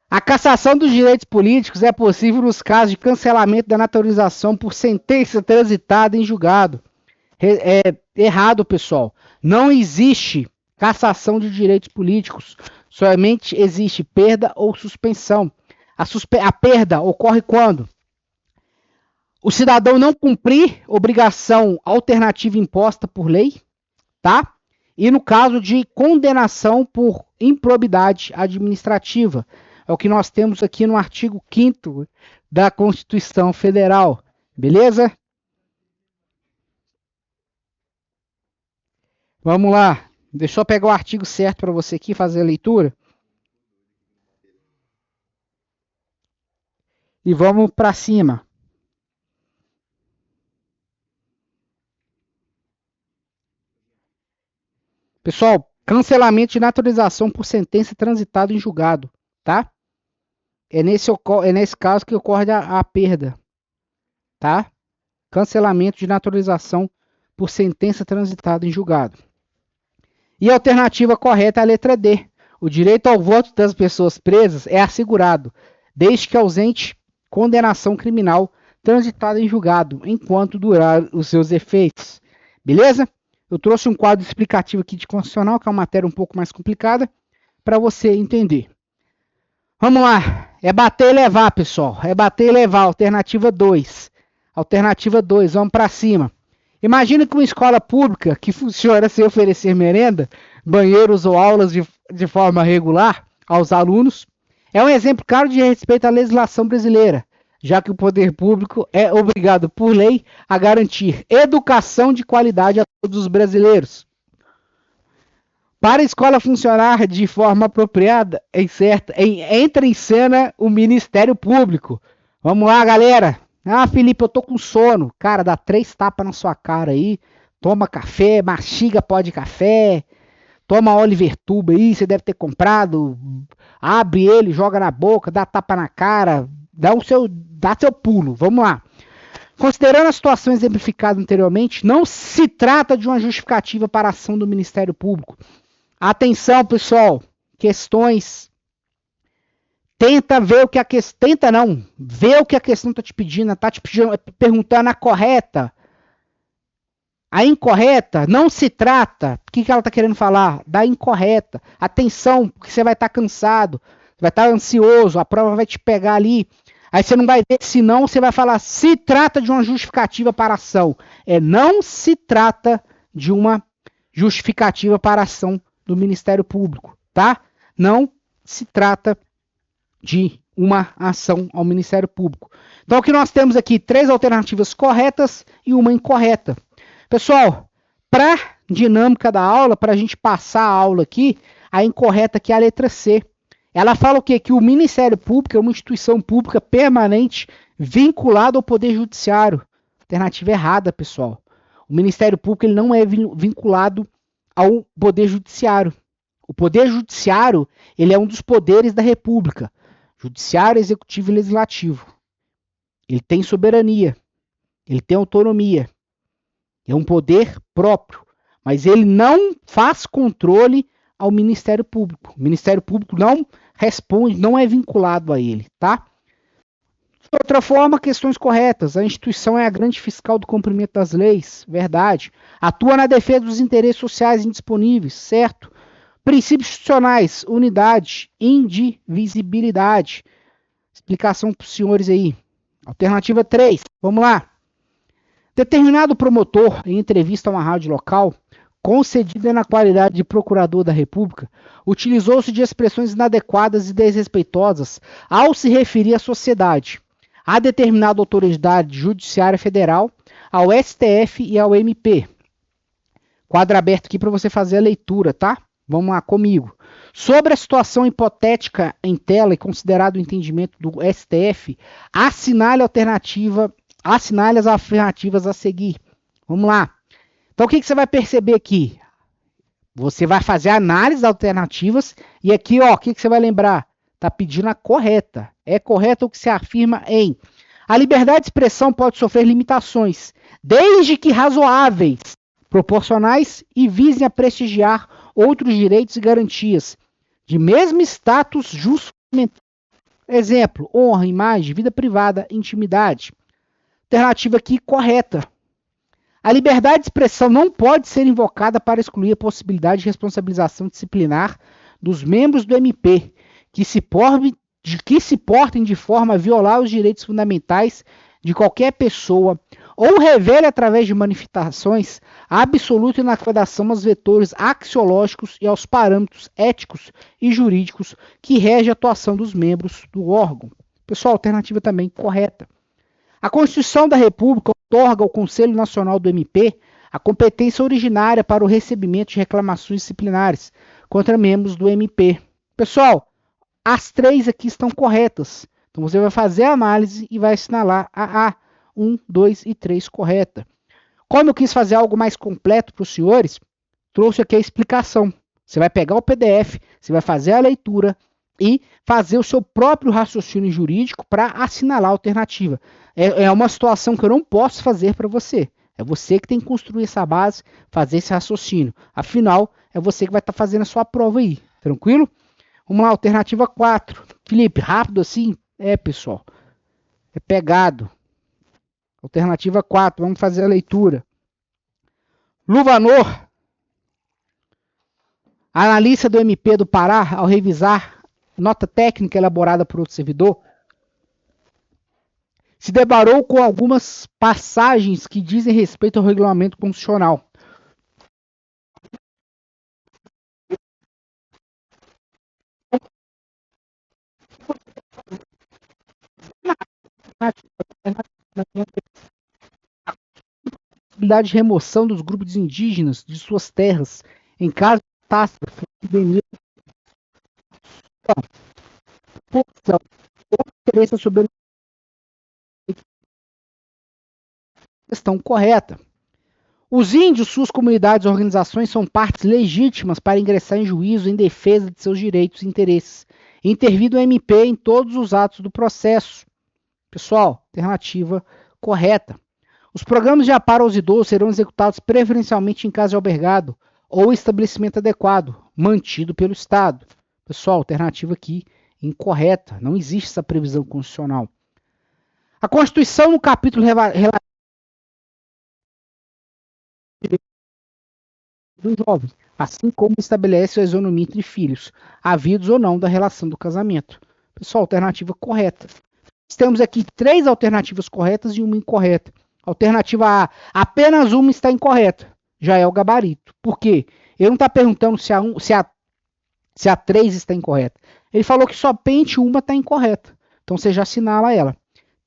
A cassação dos direitos políticos é possível nos casos de cancelamento da naturalização por sentença transitada em julgado. É errado, pessoal. Não existe cassação de direitos políticos. Somente existe perda ou suspensão. A perda ocorre quando o cidadão não cumprir obrigação alternativa imposta por lei, tá? E no caso de condenação por improbidade administrativa. É o que nós temos aqui no artigo 5º da Constituição Federal. Beleza? Vamos lá. Deixa eu pegar o artigo certo para você aqui fazer a leitura. E vamos para cima. Pessoal, cancelamento de naturalização por sentença transitada em julgado, tá? É nesse caso que ocorre a perda, tá? Cancelamento de naturalização por sentença transitada em julgado. E a alternativa correta é a letra D. O direito ao voto das pessoas presas é assegurado, desde que ausente condenação criminal transitada em julgado, enquanto durar os seus efeitos. Beleza? Eu trouxe um quadro explicativo aqui de constitucional, que é uma matéria um pouco mais complicada, para você entender. Vamos lá. É bater e levar, pessoal. É bater e levar. Alternativa 2. Alternativa 2. Vamos para cima. Imagina que uma escola pública que funciona sem oferecer merenda, banheiros ou aulas de forma regular aos alunos é um exemplo claro de respeito à legislação brasileira, já que o poder público é obrigado por lei a garantir educação de qualidade a todos os brasileiros. Para a escola funcionar de forma apropriada, entra em cena o Ministério Público. Vamos lá, galera. Ah, Felipe, eu tô com sono. Cara, dá 3 tapas na sua cara aí. Toma café, mastiga pó de café. Toma Oliver Tuba aí, você deve ter comprado. Abre ele, joga na boca, dá tapa na cara. Dá seu pulo. Vamos lá. Considerando a situação exemplificada anteriormente, não se trata de uma justificativa para a ação do Ministério Público. Atenção, pessoal. Questões. Tenta ver o que a questão. Tenta não. Vê o que a questão está te pedindo. Está te perguntando a correta. A incorreta não se trata. O que ela está querendo falar? Da incorreta. Atenção, porque você vai estar cansado. Vai estar ansioso. A prova vai te pegar ali. Aí você não vai ver, senão você vai falar, se trata de uma justificativa para a ação. Não se trata de uma justificativa para a ação do Ministério Público, tá? Não se trata de uma ação ao Ministério Público. Então, o que nós temos aqui, 3 alternativas corretas e uma incorreta. Pessoal, para dinâmica da aula, para a gente passar a aula aqui, a incorreta aqui é a letra C. Ela fala o quê? Que o Ministério Público é uma instituição pública permanente vinculada ao Poder Judiciário. Alternativa errada, pessoal. O Ministério Público ele não é vinculado ao Poder Judiciário. O Poder Judiciário ele é um dos poderes da República. Judiciário, Executivo e Legislativo. Ele tem soberania. Ele tem autonomia. É um poder próprio. Mas ele não faz controle ao Ministério Público. O Ministério Público não responde, não é vinculado a ele, tá? De outra forma, questões corretas. A instituição é a grande fiscal do cumprimento das leis, verdade. Atua na defesa dos interesses sociais indisponíveis, certo. Princípios institucionais, unidade, indivisibilidade. Explicação para os senhores aí. Alternativa 3, vamos lá. Determinado promotor, em entrevista a uma rádio local, concedida na qualidade de procurador da República, utilizou-se de expressões inadequadas e desrespeitosas ao se referir à sociedade, a determinada autoridade judiciária federal, ao STF e ao MP. Quadro aberto aqui para você fazer a leitura, tá? Vamos lá comigo. Sobre a situação hipotética em tela e considerado o entendimento do STF, assinale as afirmativas a seguir. Vamos lá. Então, o que você vai perceber aqui? Você vai fazer a análise das alternativas e aqui, ó, o que você vai lembrar? Está pedindo a correta. É correto o que se afirma em: a liberdade de expressão pode sofrer limitações, desde que razoáveis, proporcionais e visem a prestigiar outros direitos e garantias de mesmo status justo. Exemplo, honra, imagem, vida privada, intimidade. Alternativa aqui correta. A liberdade de expressão não pode ser invocada para excluir a possibilidade de responsabilização disciplinar dos membros do MP que se portem de forma a violar os direitos fundamentais de qualquer pessoa ou revele através de manifestações a absoluta inadequação aos vetores axiológicos e aos parâmetros éticos e jurídicos que regem a atuação dos membros do órgão. Pessoal, alternativa também correta. A Constituição da República outorga ao Conselho Nacional do MP a competência originária para o recebimento de reclamações disciplinares contra membros do MP. Pessoal, as três aqui estão corretas. Então você vai fazer a análise e vai assinalar a A, 1, 2 e 3 correta. Como eu quis fazer algo mais completo para os senhores, trouxe aqui a explicação. Você vai pegar o PDF, você vai fazer a leitura e fazer o seu próprio raciocínio jurídico para assinalar a alternativa. É uma situação que eu não posso fazer para você. É você que tem que construir essa base, fazer esse raciocínio. Afinal, é você que vai estar fazendo a sua prova aí. Tranquilo? Vamos lá, alternativa 4. Felipe, rápido assim? Pessoal. É pegado. Alternativa 4. Vamos fazer a leitura. Luvanor, analista do MP do Pará, ao revisar nota técnica elaborada por outro servidor, se deparou com algumas passagens que dizem respeito ao regulamento constitucional. Possibilidade de remoção dos grupos indígenas de suas terras em caso de catástrofe, epidemia, interesse sobre questão correta. Os índios, suas comunidades e organizações são partes legítimas para ingressar em juízo em defesa de seus direitos e interesses. Intervir do MP em todos os atos do processo. Pessoal, alternativa correta. Os programas de amparo aos idosos serão executados preferencialmente em casa de albergado ou estabelecimento adequado, mantido pelo Estado. Pessoal, alternativa aqui incorreta. Não existe essa previsão constitucional. A Constituição, no capítulo relativo do jovem, assim como estabelece a isonomia entre filhos, havidos ou não da relação do casamento. Pessoal, alternativa correta. Temos aqui 3 alternativas corretas e uma incorreta. Alternativa A, apenas uma está incorreta. Já é o gabarito. Por quê? Ele não está perguntando se a 3 está incorreta. Ele falou que somente uma está incorreta. Então você já assinala ela.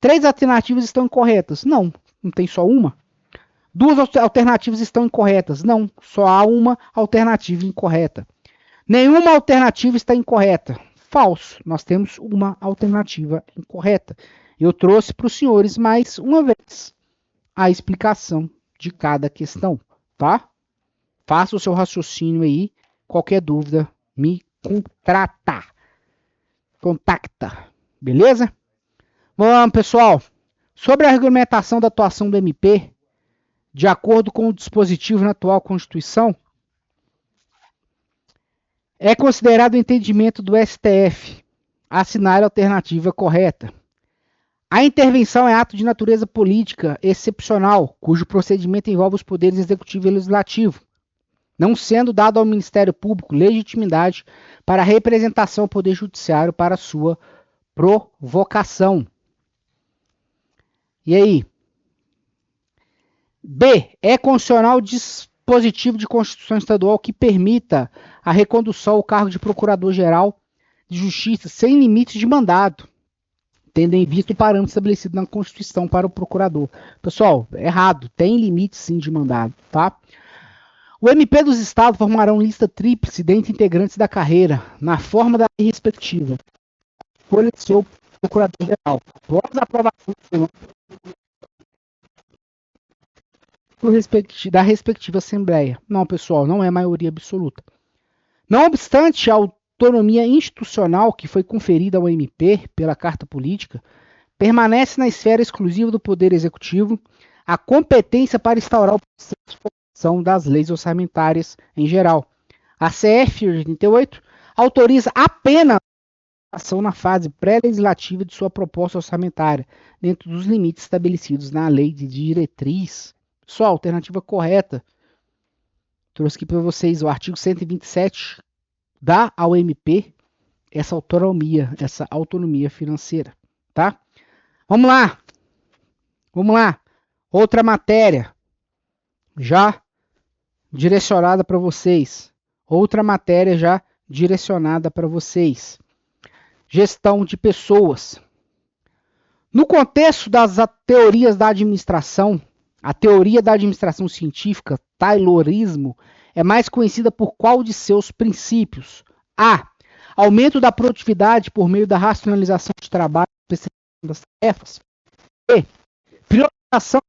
3 alternativas estão incorretas? Não tem só uma. 2 alternativas estão incorretas? Não, só há uma alternativa incorreta. Nenhuma alternativa está incorreta. Falso, nós temos uma alternativa incorreta. Eu trouxe para os senhores mais uma vez a explicação de cada questão, tá? Faça o seu raciocínio aí. Qualquer dúvida, me contacta. Beleza? Vamos, pessoal. Sobre a regulamentação da atuação do MP, de acordo com o dispositivo na atual Constituição, é considerado o entendimento do STF assinar a alternativa correta. A intervenção é ato de natureza política excepcional, cujo procedimento envolve os poderes executivo e legislativo, não sendo dado ao Ministério Público legitimidade para a representação ao Poder Judiciário para sua provocação. E aí? B. É constitucional o dispositivo de Constituição Estadual que permita a recondução ao cargo de Procurador-Geral de Justiça sem limites de mandato, tendo em vista o parâmetro estabelecido na Constituição para o procurador. Pessoal, errado, tem limite sim de mandato, tá? O MP dos estados formarão lista tríplice dentre integrantes da carreira, na forma da lei respectiva. Escolha de seu procurador-geral. Após a aprovação da respectiva Assembleia. Não, pessoal, não é maioria absoluta. Não obstante a autonomia institucional que foi conferida ao MP pela Carta Política, permanece na esfera exclusiva do Poder Executivo a competência para instaurar o processo de formação das leis orçamentárias em geral. A CF 88 autoriza apenas a ação na fase pré-legislativa de sua proposta orçamentária, dentro dos limites estabelecidos na lei de diretriz. Só a alternativa correta. Trouxe aqui para vocês o artigo 127 dá ao MP essa autonomia financeira, tá? Vamos lá. Outra matéria já direcionada para vocês. Gestão de pessoas. No contexto das teorias da administração, a teoria da administração científica, Taylorismo, é mais conhecida por qual de seus princípios? A. Aumento da produtividade por meio da racionalização de trabalho e especialização das tarefas. B. Priorização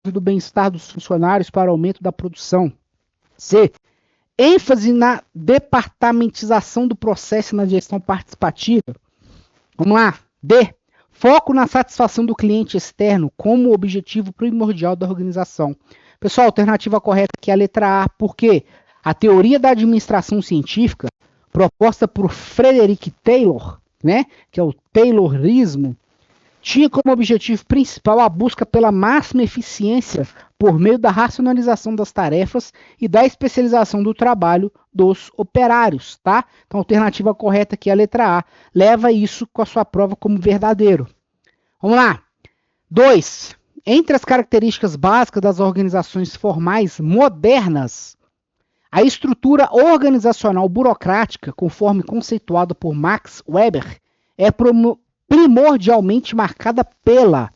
do bem-estar dos funcionários para aumento da produção. C. ênfase na departamentização do processo e na gestão participativa. Vamos lá. D. Foco na satisfação do cliente externo como objetivo primordial da organização. Pessoal, a alternativa correta aqui é a letra A, porque a teoria da administração científica, proposta por Frederick Taylor, né, que é o Taylorismo, tinha como objetivo principal a busca pela máxima eficiência por meio da racionalização das tarefas e da especialização do trabalho dos operários, tá? Então a alternativa correta aqui é a letra A. Leva isso com a sua prova como verdadeiro. Vamos lá. 2. Entre as características básicas das organizações formais modernas, a estrutura organizacional burocrática, conforme conceituada por Max Weber, é primordialmente marcada pela,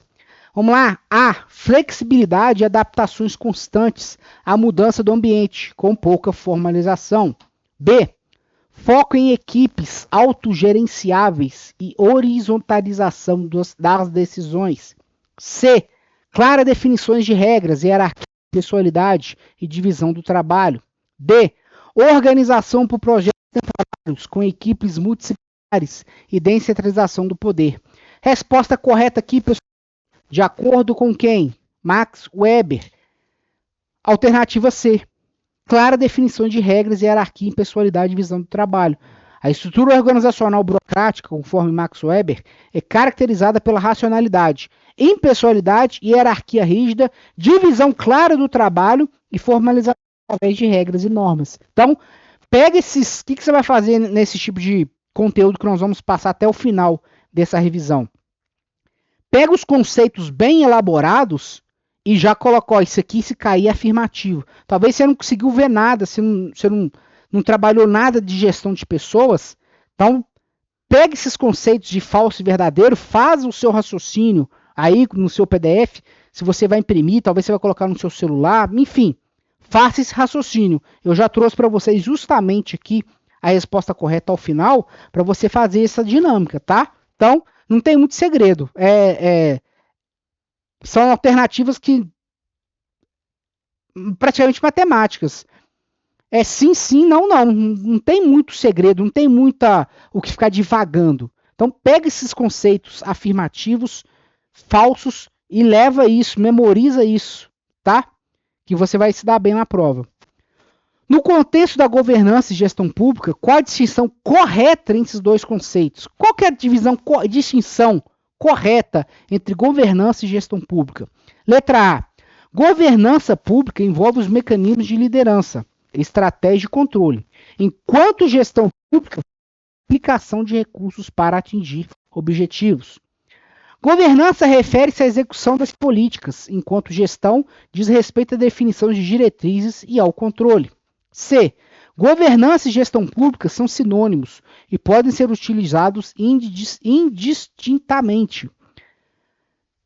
vamos lá, A. Flexibilidade e adaptações constantes à mudança do ambiente, com pouca formalização. B. Foco em equipes autogerenciáveis e horizontalização das decisões. C. Claras definições de regras, hierarquia, pessoalidade e divisão do trabalho. D. Organização por projetos temporários com equipes multidisciplinares e descentralização do poder. Resposta correta aqui, pessoal, de acordo com quem? Max Weber. Alternativa C. Clara definição de regras, hierarquia, impessoalidade e divisão do trabalho. A estrutura organizacional burocrática, conforme Max Weber, é caracterizada pela racionalidade, impessoalidade e hierarquia rígida, divisão clara do trabalho e formalização através de regras e normas. Então, pega esses... O que você vai fazer nesse tipo de conteúdo que nós vamos passar até o final dessa revisão? Pega os conceitos bem elaborados e já colocou isso aqui, se cair, é afirmativo. Talvez você não conseguiu ver nada, você não trabalhou nada de gestão de pessoas. Então, pega esses conceitos de falso e verdadeiro, faz o seu raciocínio aí no seu PDF. Se você vai imprimir, talvez você vai colocar no seu celular, enfim. Faça esse raciocínio. Eu já trouxe para vocês justamente aqui a resposta correta ao final, para você fazer essa dinâmica, tá? Então, não tem muito segredo. São alternativas que praticamente matemáticas. É sim, sim, não, não. Não tem muito segredo, não tem muita o que ficar divagando. Então, pega esses conceitos afirmativos, falsos, e leva isso, memoriza isso, tá? Que você vai se dar bem na prova. No contexto da governança e gestão pública, qual a distinção correta entre esses dois conceitos? Qual que é a distinção correta entre governança e gestão pública? Letra A. Governança pública envolve os mecanismos de liderança, estratégia e controle, enquanto gestão pública, aplicação de recursos para atingir objetivos. Governança refere-se à execução das políticas, enquanto gestão diz respeito à definição de diretrizes e ao controle. C. Governança e gestão pública são sinônimos e podem ser utilizados indistintamente.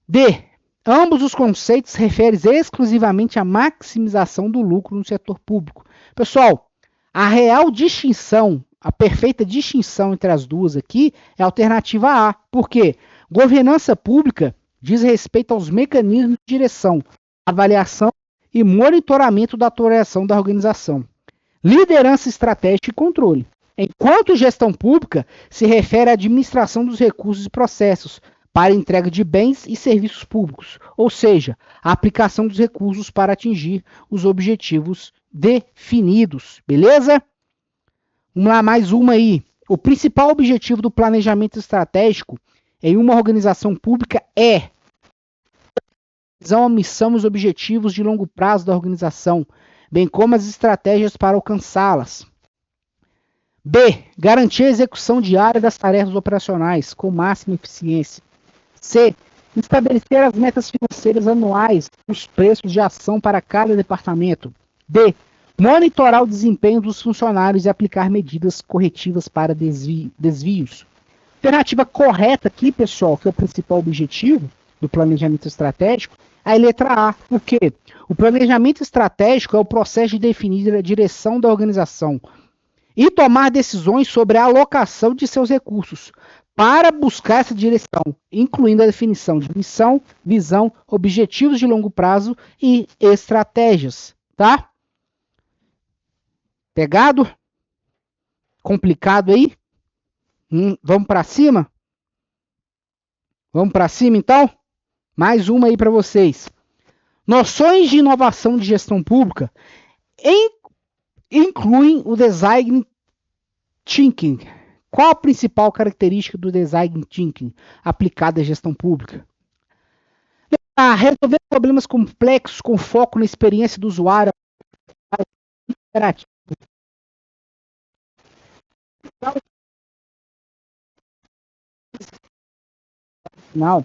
D. Ambos os conceitos referem-se exclusivamente à maximização do lucro no setor público. Pessoal, a real distinção, a perfeita distinção entre as duas aqui é a alternativa A. Por quê? Governança pública diz respeito aos mecanismos de direção, avaliação e monitoramento da atuação da organização. Liderança estratégica e controle. Enquanto gestão pública se refere à administração dos recursos e processos, para entrega de bens e serviços públicos, ou seja, a aplicação dos recursos para atingir os objetivos definidos, beleza? Vamos lá, mais uma aí. O principal objetivo do planejamento estratégico em uma organização pública é a missão e os objetivos de longo prazo da organização, bem como as estratégias para alcançá-las. B. Garantir a execução diária das tarefas operacionais com máxima eficiência. C. Estabelecer as metas financeiras anuais, os preços de ação para cada departamento. D. Monitorar o desempenho dos funcionários e aplicar medidas corretivas para desvios. Alternativa correta aqui, pessoal, que é o principal objetivo do planejamento estratégico, é a letra A. Por quê? O planejamento estratégico é o processo de definir a direção da organização e tomar decisões sobre a alocação de seus recursos para buscar essa direção, incluindo a definição de missão, visão, objetivos de longo prazo e estratégias, tá? Pegado? Complicado aí? Vamos para cima? Vamos para cima então? Mais uma aí para vocês. Noções de inovação de gestão pública incluem o design thinking. Qual a principal característica do design thinking aplicado à gestão pública? Resolver problemas complexos com foco na experiência do usuário. Final.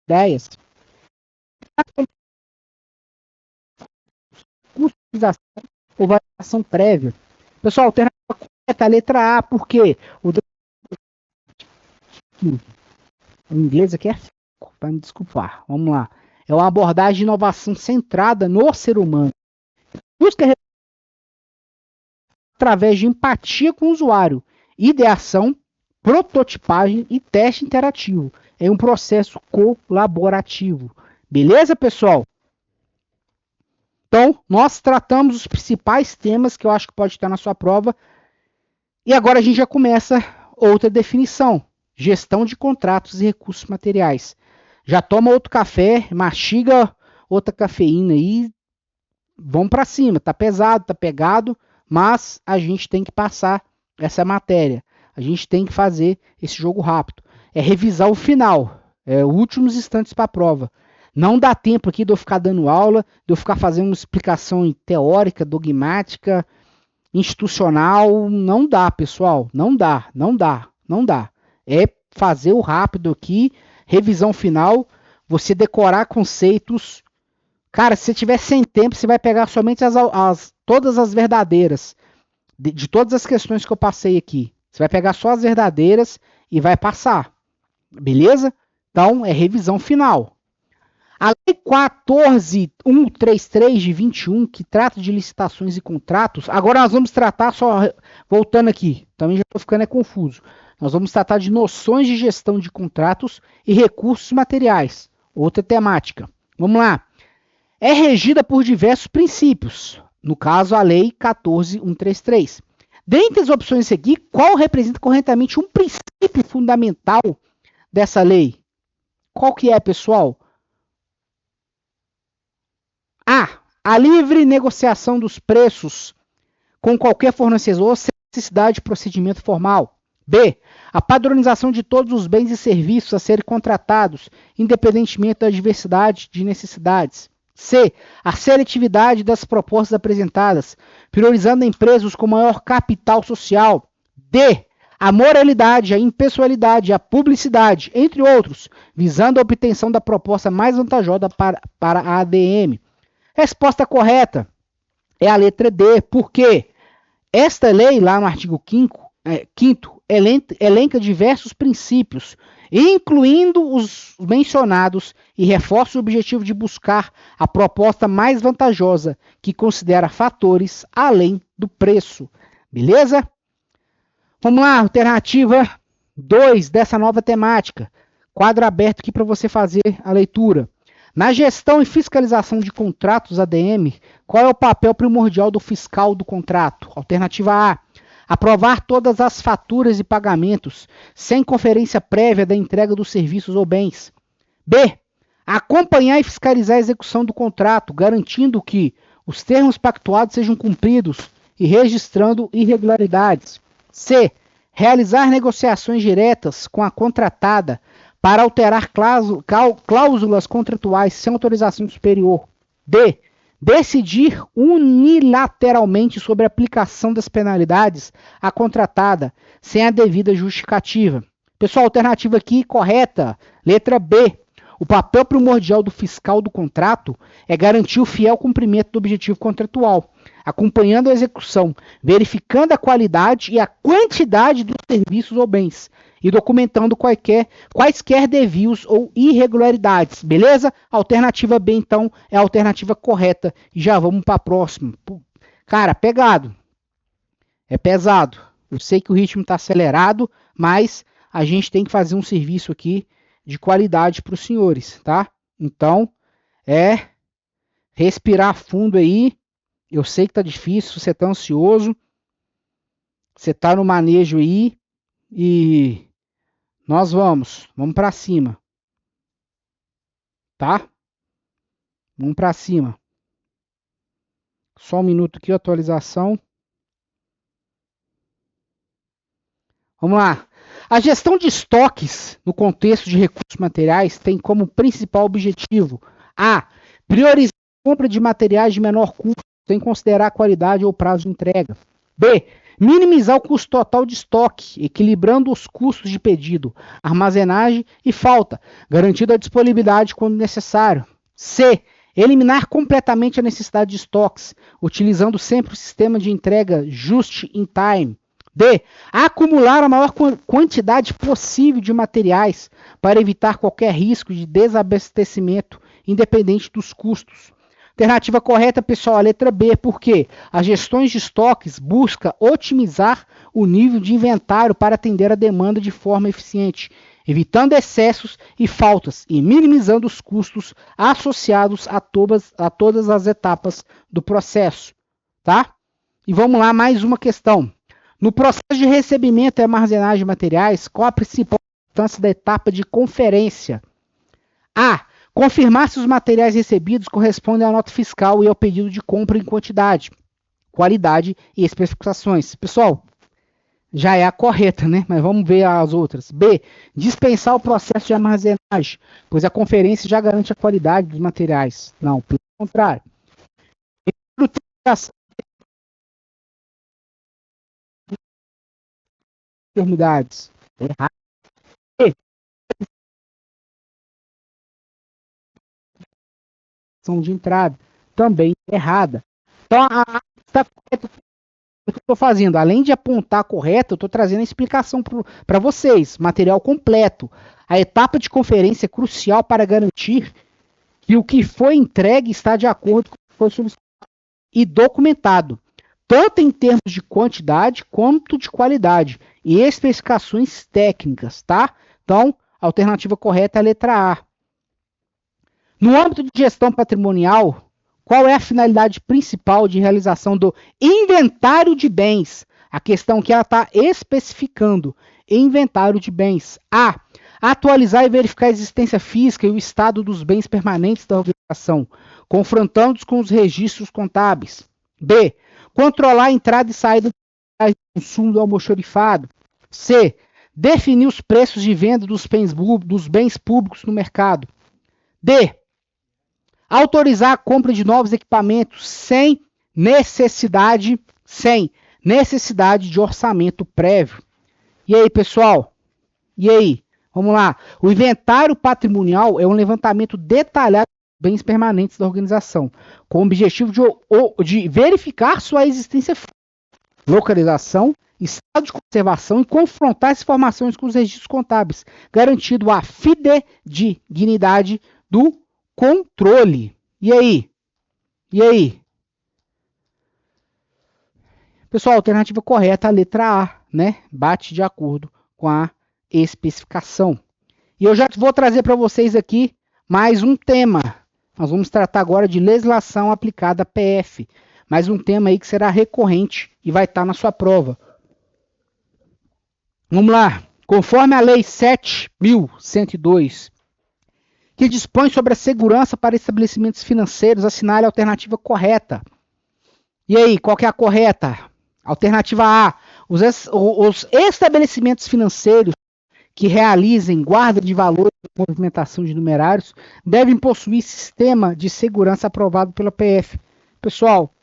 Ideias. Customização ou variação prévia. Pessoal, alternativa correta, a letra A, porque o inglês aqui é para me desculpar. Vamos lá. É uma abordagem de inovação centrada no ser humano. Busca através de empatia com o usuário, ideação, prototipagem e teste interativo. É um processo colaborativo. Beleza, pessoal? Então, nós tratamos os principais temas que eu acho que pode estar na sua prova. E agora a gente já começa outra definição. Gestão de contratos e recursos materiais. Já toma outro café, mastiga outra cafeína aí. Vamos para cima. Tá pesado, tá pegado, mas a gente tem que passar essa matéria. A gente tem que fazer esse jogo rápido. É revisar o final. É os últimos instantes para a prova. Não dá tempo aqui de eu ficar dando aula, de eu ficar fazendo uma explicação teórica, dogmática, institucional. Não dá, pessoal. Não dá. É fazer o rápido aqui, revisão final, você decorar conceitos. Cara, se você tiver sem tempo, você vai pegar somente todas as verdadeiras. De todas as questões que eu passei aqui. Você vai pegar só as verdadeiras e vai passar. Beleza? Então, é revisão final. A Lei 14.133 de 21, que trata de licitações e contratos, agora nós vamos tratar, só voltando aqui, também já estou ficando confuso. Nós vamos tratar de noções de gestão de contratos e recursos materiais. Outra temática. Vamos lá. É regida por diversos princípios. No caso, a Lei 14.133. Dentre as opções a seguir, qual representa corretamente um princípio fundamental dessa lei? Qual que é, pessoal? A. A livre negociação dos preços com qualquer fornecedor sem necessidade de procedimento formal. B. A padronização de todos os bens e serviços a serem contratados, independentemente da diversidade de necessidades. C. A seletividade das propostas apresentadas, priorizando empresas com maior capital social. D. A moralidade, a impessoalidade, a publicidade, entre outros, visando a obtenção da proposta mais vantajosa para a ADM. Resposta correta é a letra D, porque esta lei, lá no artigo 5º, elenca diversos princípios, incluindo os mencionados, e reforça o objetivo de buscar a proposta mais vantajosa, que considera fatores além do preço. Beleza? Vamos lá, alternativa 2 dessa nova temática. Quadro aberto aqui para você fazer a leitura. Na gestão e fiscalização de contratos ADM, qual é o papel primordial do fiscal do contrato? Alternativa A. Aprovar todas as faturas e pagamentos sem conferência prévia da entrega dos serviços ou bens. B. Acompanhar e fiscalizar a execução do contrato, garantindo que os termos pactuados sejam cumpridos e registrando irregularidades. C. Realizar negociações diretas com a contratada para alterar cláusulas contratuais sem autorização superior. D. Decidir unilateralmente sobre a aplicação das penalidades à contratada, sem a devida justificativa. Pessoal, alternativa aqui correta. Letra B. O papel primordial do fiscal do contrato é garantir o fiel cumprimento do objetivo contratual, acompanhando a execução, verificando a qualidade e a quantidade dos serviços ou bens, e documentando quaisquer desvios ou irregularidades. Beleza? A alternativa B, então, é a alternativa correta. E já vamos para a próxima. Cara, pegado. É pesado. Eu sei que o ritmo está acelerado, mas a gente tem que fazer um serviço aqui de qualidade para os senhores, tá? Então, respirar fundo aí. Eu sei que tá difícil, você tá ansioso, você tá no manejo aí e nós vamos para cima, tá? Vamos para cima. Só um minuto aqui, atualização. Vamos lá. A gestão de estoques no contexto de recursos materiais tem como principal objetivo a priorizar a compra de materiais de menor custo, sem considerar a qualidade ou prazo de entrega. B. Minimizar o custo total de estoque, equilibrando os custos de pedido, armazenagem e falta, garantindo a disponibilidade quando necessário. C. Eliminar completamente a necessidade de estoques, utilizando sempre o sistema de entrega just in time. D. Acumular a maior quantidade possível de materiais para evitar qualquer risco de desabastecimento, independente dos custos. Alternativa correta, pessoal, a letra B, porque as gestões de estoques buscam otimizar o nível de inventário para atender a demanda de forma eficiente, evitando excessos e faltas e minimizando os custos associados a todas as etapas do processo. Tá? E vamos lá, mais uma questão. No processo de recebimento e armazenagem de materiais, qual a principal importância da etapa de conferência? A. Confirmar se os materiais recebidos correspondem à nota fiscal e ao pedido de compra em quantidade, qualidade e especificações. Pessoal, já é a correta, né? Mas vamos ver as outras. B. Dispensar o processo de armazenagem, pois a conferência já garante a qualidade dos materiais. Não, pelo contrário. Enfermidades. Errado. De entrada também errada. Então, está correto o que eu estou fazendo. Além de apontar correto, eu estou trazendo a explicação para vocês, material completo. A etapa de conferência é crucial para garantir que o que foi entregue está de acordo com o que foi solicitado e documentado, tanto em termos de quantidade quanto de qualidade e especificações técnicas, tá? Então, a alternativa correta é a letra A. No âmbito de gestão patrimonial, qual é a finalidade principal de realização do inventário de bens? A questão que ela está especificando. Inventário de bens. A. Atualizar e verificar a existência física e o estado dos bens permanentes da organização, confrontando-os com os registros contábeis. B. Controlar a entrada e saída de consumo do almoxarifado. C. Definir os preços de venda dos bens públicos no mercado. D. Autorizar a compra de novos equipamentos sem necessidade de orçamento prévio. E aí, pessoal? E aí? Vamos lá. O inventário patrimonial é um levantamento detalhado de bens permanentes da organização, com o objetivo de verificar sua existência, localização, estado de conservação e confrontar essas informações com os registros contábeis, garantindo a fidedignidade do controle. E aí? E aí? Pessoal, a alternativa correta é a letra A, né? Bate de acordo com a especificação. E eu já vou trazer para vocês aqui mais um tema. Nós vamos tratar agora de legislação aplicada a PF. Mais um tema aí que será recorrente e vai estar na sua prova. Vamos lá. Conforme a Lei 7.102, que dispõe sobre a segurança para estabelecimentos financeiros, assinale a alternativa correta. E aí, qual que é a correta? Alternativa A. Os estabelecimentos financeiros que realizem guarda de valores e movimentação de numerários devem possuir sistema de segurança aprovado pela PF. Pessoal,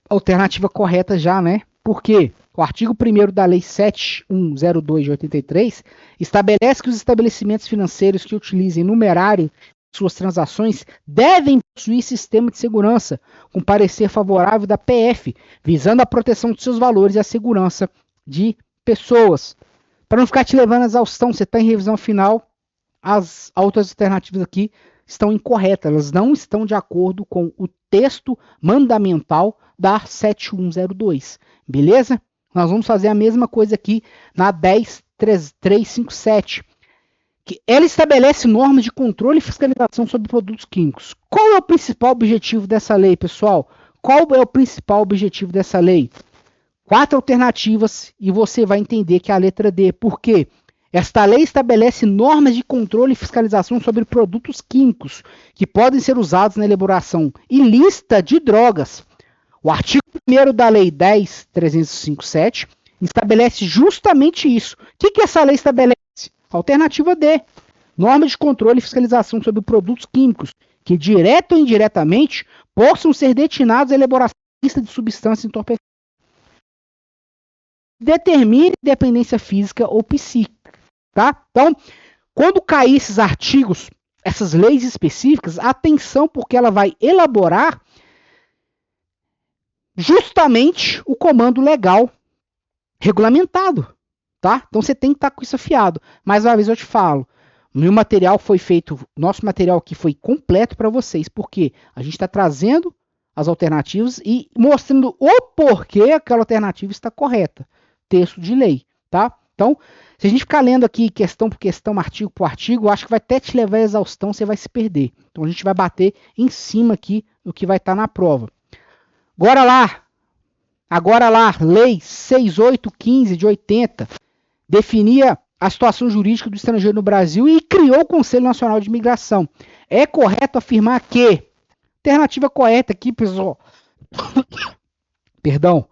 alternativa correta já, né? Por quê? O artigo 1º da Lei 7102 de 83 estabelece que os estabelecimentos financeiros que utilizem numerário em suas transações devem possuir sistema de segurança, com parecer favorável da PF, visando a proteção de seus valores e a segurança de pessoas. Para não ficar te levando a exaustão, você está em revisão final, as outras alternativas aqui estão incorretas, elas não estão de acordo com o texto mandamental da 7102, beleza? Nós vamos fazer a mesma coisa aqui na 10.357, que ela estabelece normas de controle e fiscalização sobre produtos químicos. Qual é o principal objetivo dessa lei, pessoal? Qual é o principal objetivo dessa lei? 4 alternativas e você vai entender que é a letra D. Por quê? Esta lei estabelece normas de controle e fiscalização sobre produtos químicos que podem ser usados na elaboração ilícita de drogas. O artigo 1º da Lei 10.357 estabelece justamente isso. O que essa lei estabelece? Alternativa D. Normas de controle e fiscalização sobre produtos químicos que, direta ou indiretamente, possam ser destinados à elaboração ilícita de substâncias entorpecentes. Determine dependência física ou psíquica, tá? Então, quando cair esses artigos, essas leis específicas, atenção, porque ela vai elaborar justamente o comando legal regulamentado, tá? Então você tem que estar com isso afiado. Mais uma vez eu te falo, meu material foi feito, nosso material aqui foi completo para vocês, porque a gente está trazendo as alternativas e mostrando o porquê aquela alternativa está correta. Texto de lei, tá? Então, se a gente ficar lendo aqui questão por questão, artigo por artigo, acho que vai até te levar à exaustão, você vai se perder. Então a gente vai bater em cima aqui do que vai estar na prova. Agora lá, Lei 6815 de 80 definia a situação jurídica do estrangeiro no Brasil e criou o Conselho Nacional de Imigração. É correto afirmar que, alternativa correta aqui, pessoal, perdão,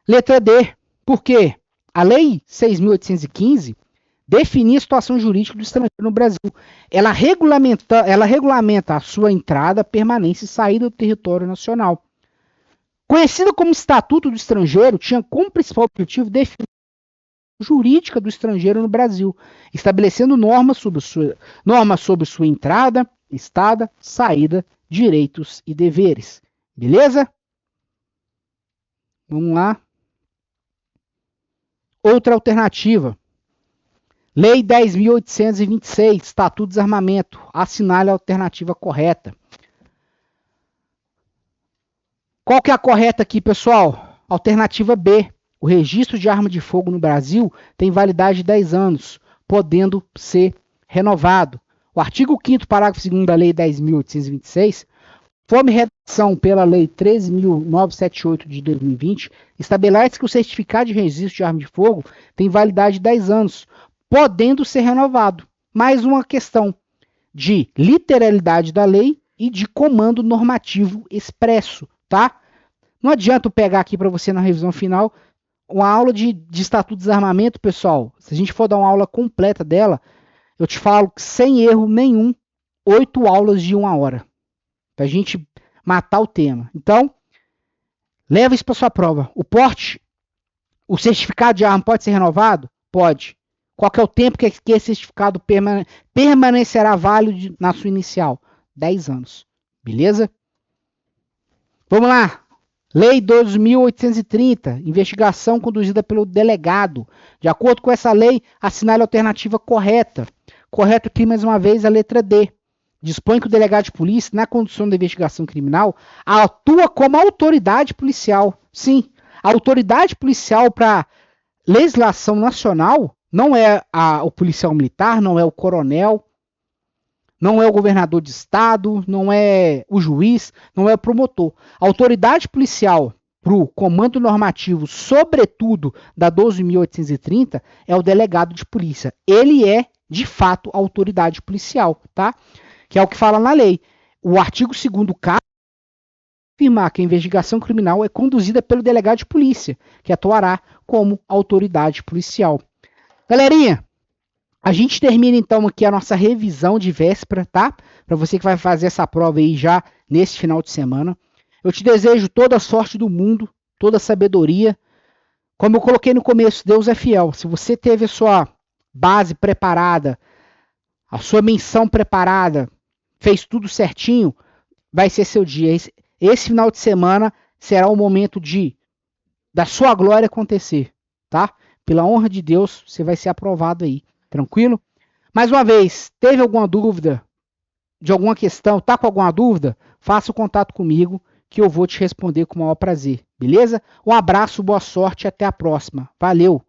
letra D. Por quê? A Lei 6.815 definia a situação jurídica do estrangeiro no Brasil. Ela regulamenta a sua entrada, permanência e saída do território nacional. Conhecida como Estatuto do Estrangeiro, tinha como principal objetivo definir a jurídica do estrangeiro no Brasil, estabelecendo normas sobre sua entrada, estada, saída, direitos e deveres. Beleza? Vamos lá. Outra alternativa. Lei 10.826, Estatuto de Desarmamento. Assinale a alternativa correta. Qual que é a correta aqui, pessoal? Alternativa B. O registro de arma de fogo no Brasil tem validade de 10 anos, podendo ser renovado. O artigo 5º, parágrafo 2º da Lei 10.826, conforme redação pela Lei 13.978 de 2020, estabelece que o certificado de registro de arma de fogo tem validade de 10 anos, podendo ser renovado. Mais uma questão de literalidade da lei e de comando normativo expresso, tá? Não adianta eu pegar aqui para você na revisão final uma aula de Estatuto de Desarmamento, pessoal. Se a gente for dar uma aula completa dela, eu te falo que sem erro nenhum, 8 aulas de 1 hora. Pra gente matar o tema. Então, leva isso para sua prova. O porte, o certificado de arma pode ser renovado? Pode. Qual que é o tempo que esse certificado permanecerá válido na sua inicial? 10 anos. Beleza? Vamos lá. Lei 12.830, investigação conduzida pelo delegado. De acordo com essa lei, assinale a alternativa correta. Correto aqui, mais uma vez, a letra D. Dispõe que o delegado de polícia, na condução da investigação criminal, atua como autoridade policial. Sim, a autoridade policial para legislação nacional não é o policial militar, não é o coronel, não é o governador de estado, não é o juiz, não é o promotor. A autoridade policial para o comando normativo, sobretudo da 12.830, é o delegado de polícia. Ele é, de fato, a autoridade policial, tá? Que é o que fala na lei. O artigo 2º caso afirmar que a investigação criminal é conduzida pelo delegado de polícia, que atuará como autoridade policial. Galerinha, a gente termina então aqui a nossa revisão de véspera, tá? Para você que vai fazer essa prova aí já nesse final de semana. Eu te desejo toda a sorte do mundo, toda a sabedoria. Como eu coloquei no começo, Deus é fiel. Se você teve a sua base preparada, a sua menção preparada, fez tudo certinho, vai ser seu dia. Esse final de semana será o momento da sua glória acontecer, tá? Pela honra de Deus, você vai ser aprovado aí. Tranquilo? Mais uma vez, teve alguma dúvida de alguma questão, tá com alguma dúvida? Faça o contato comigo que eu vou te responder com o maior prazer, beleza? Um abraço, boa sorte e até a próxima. Valeu!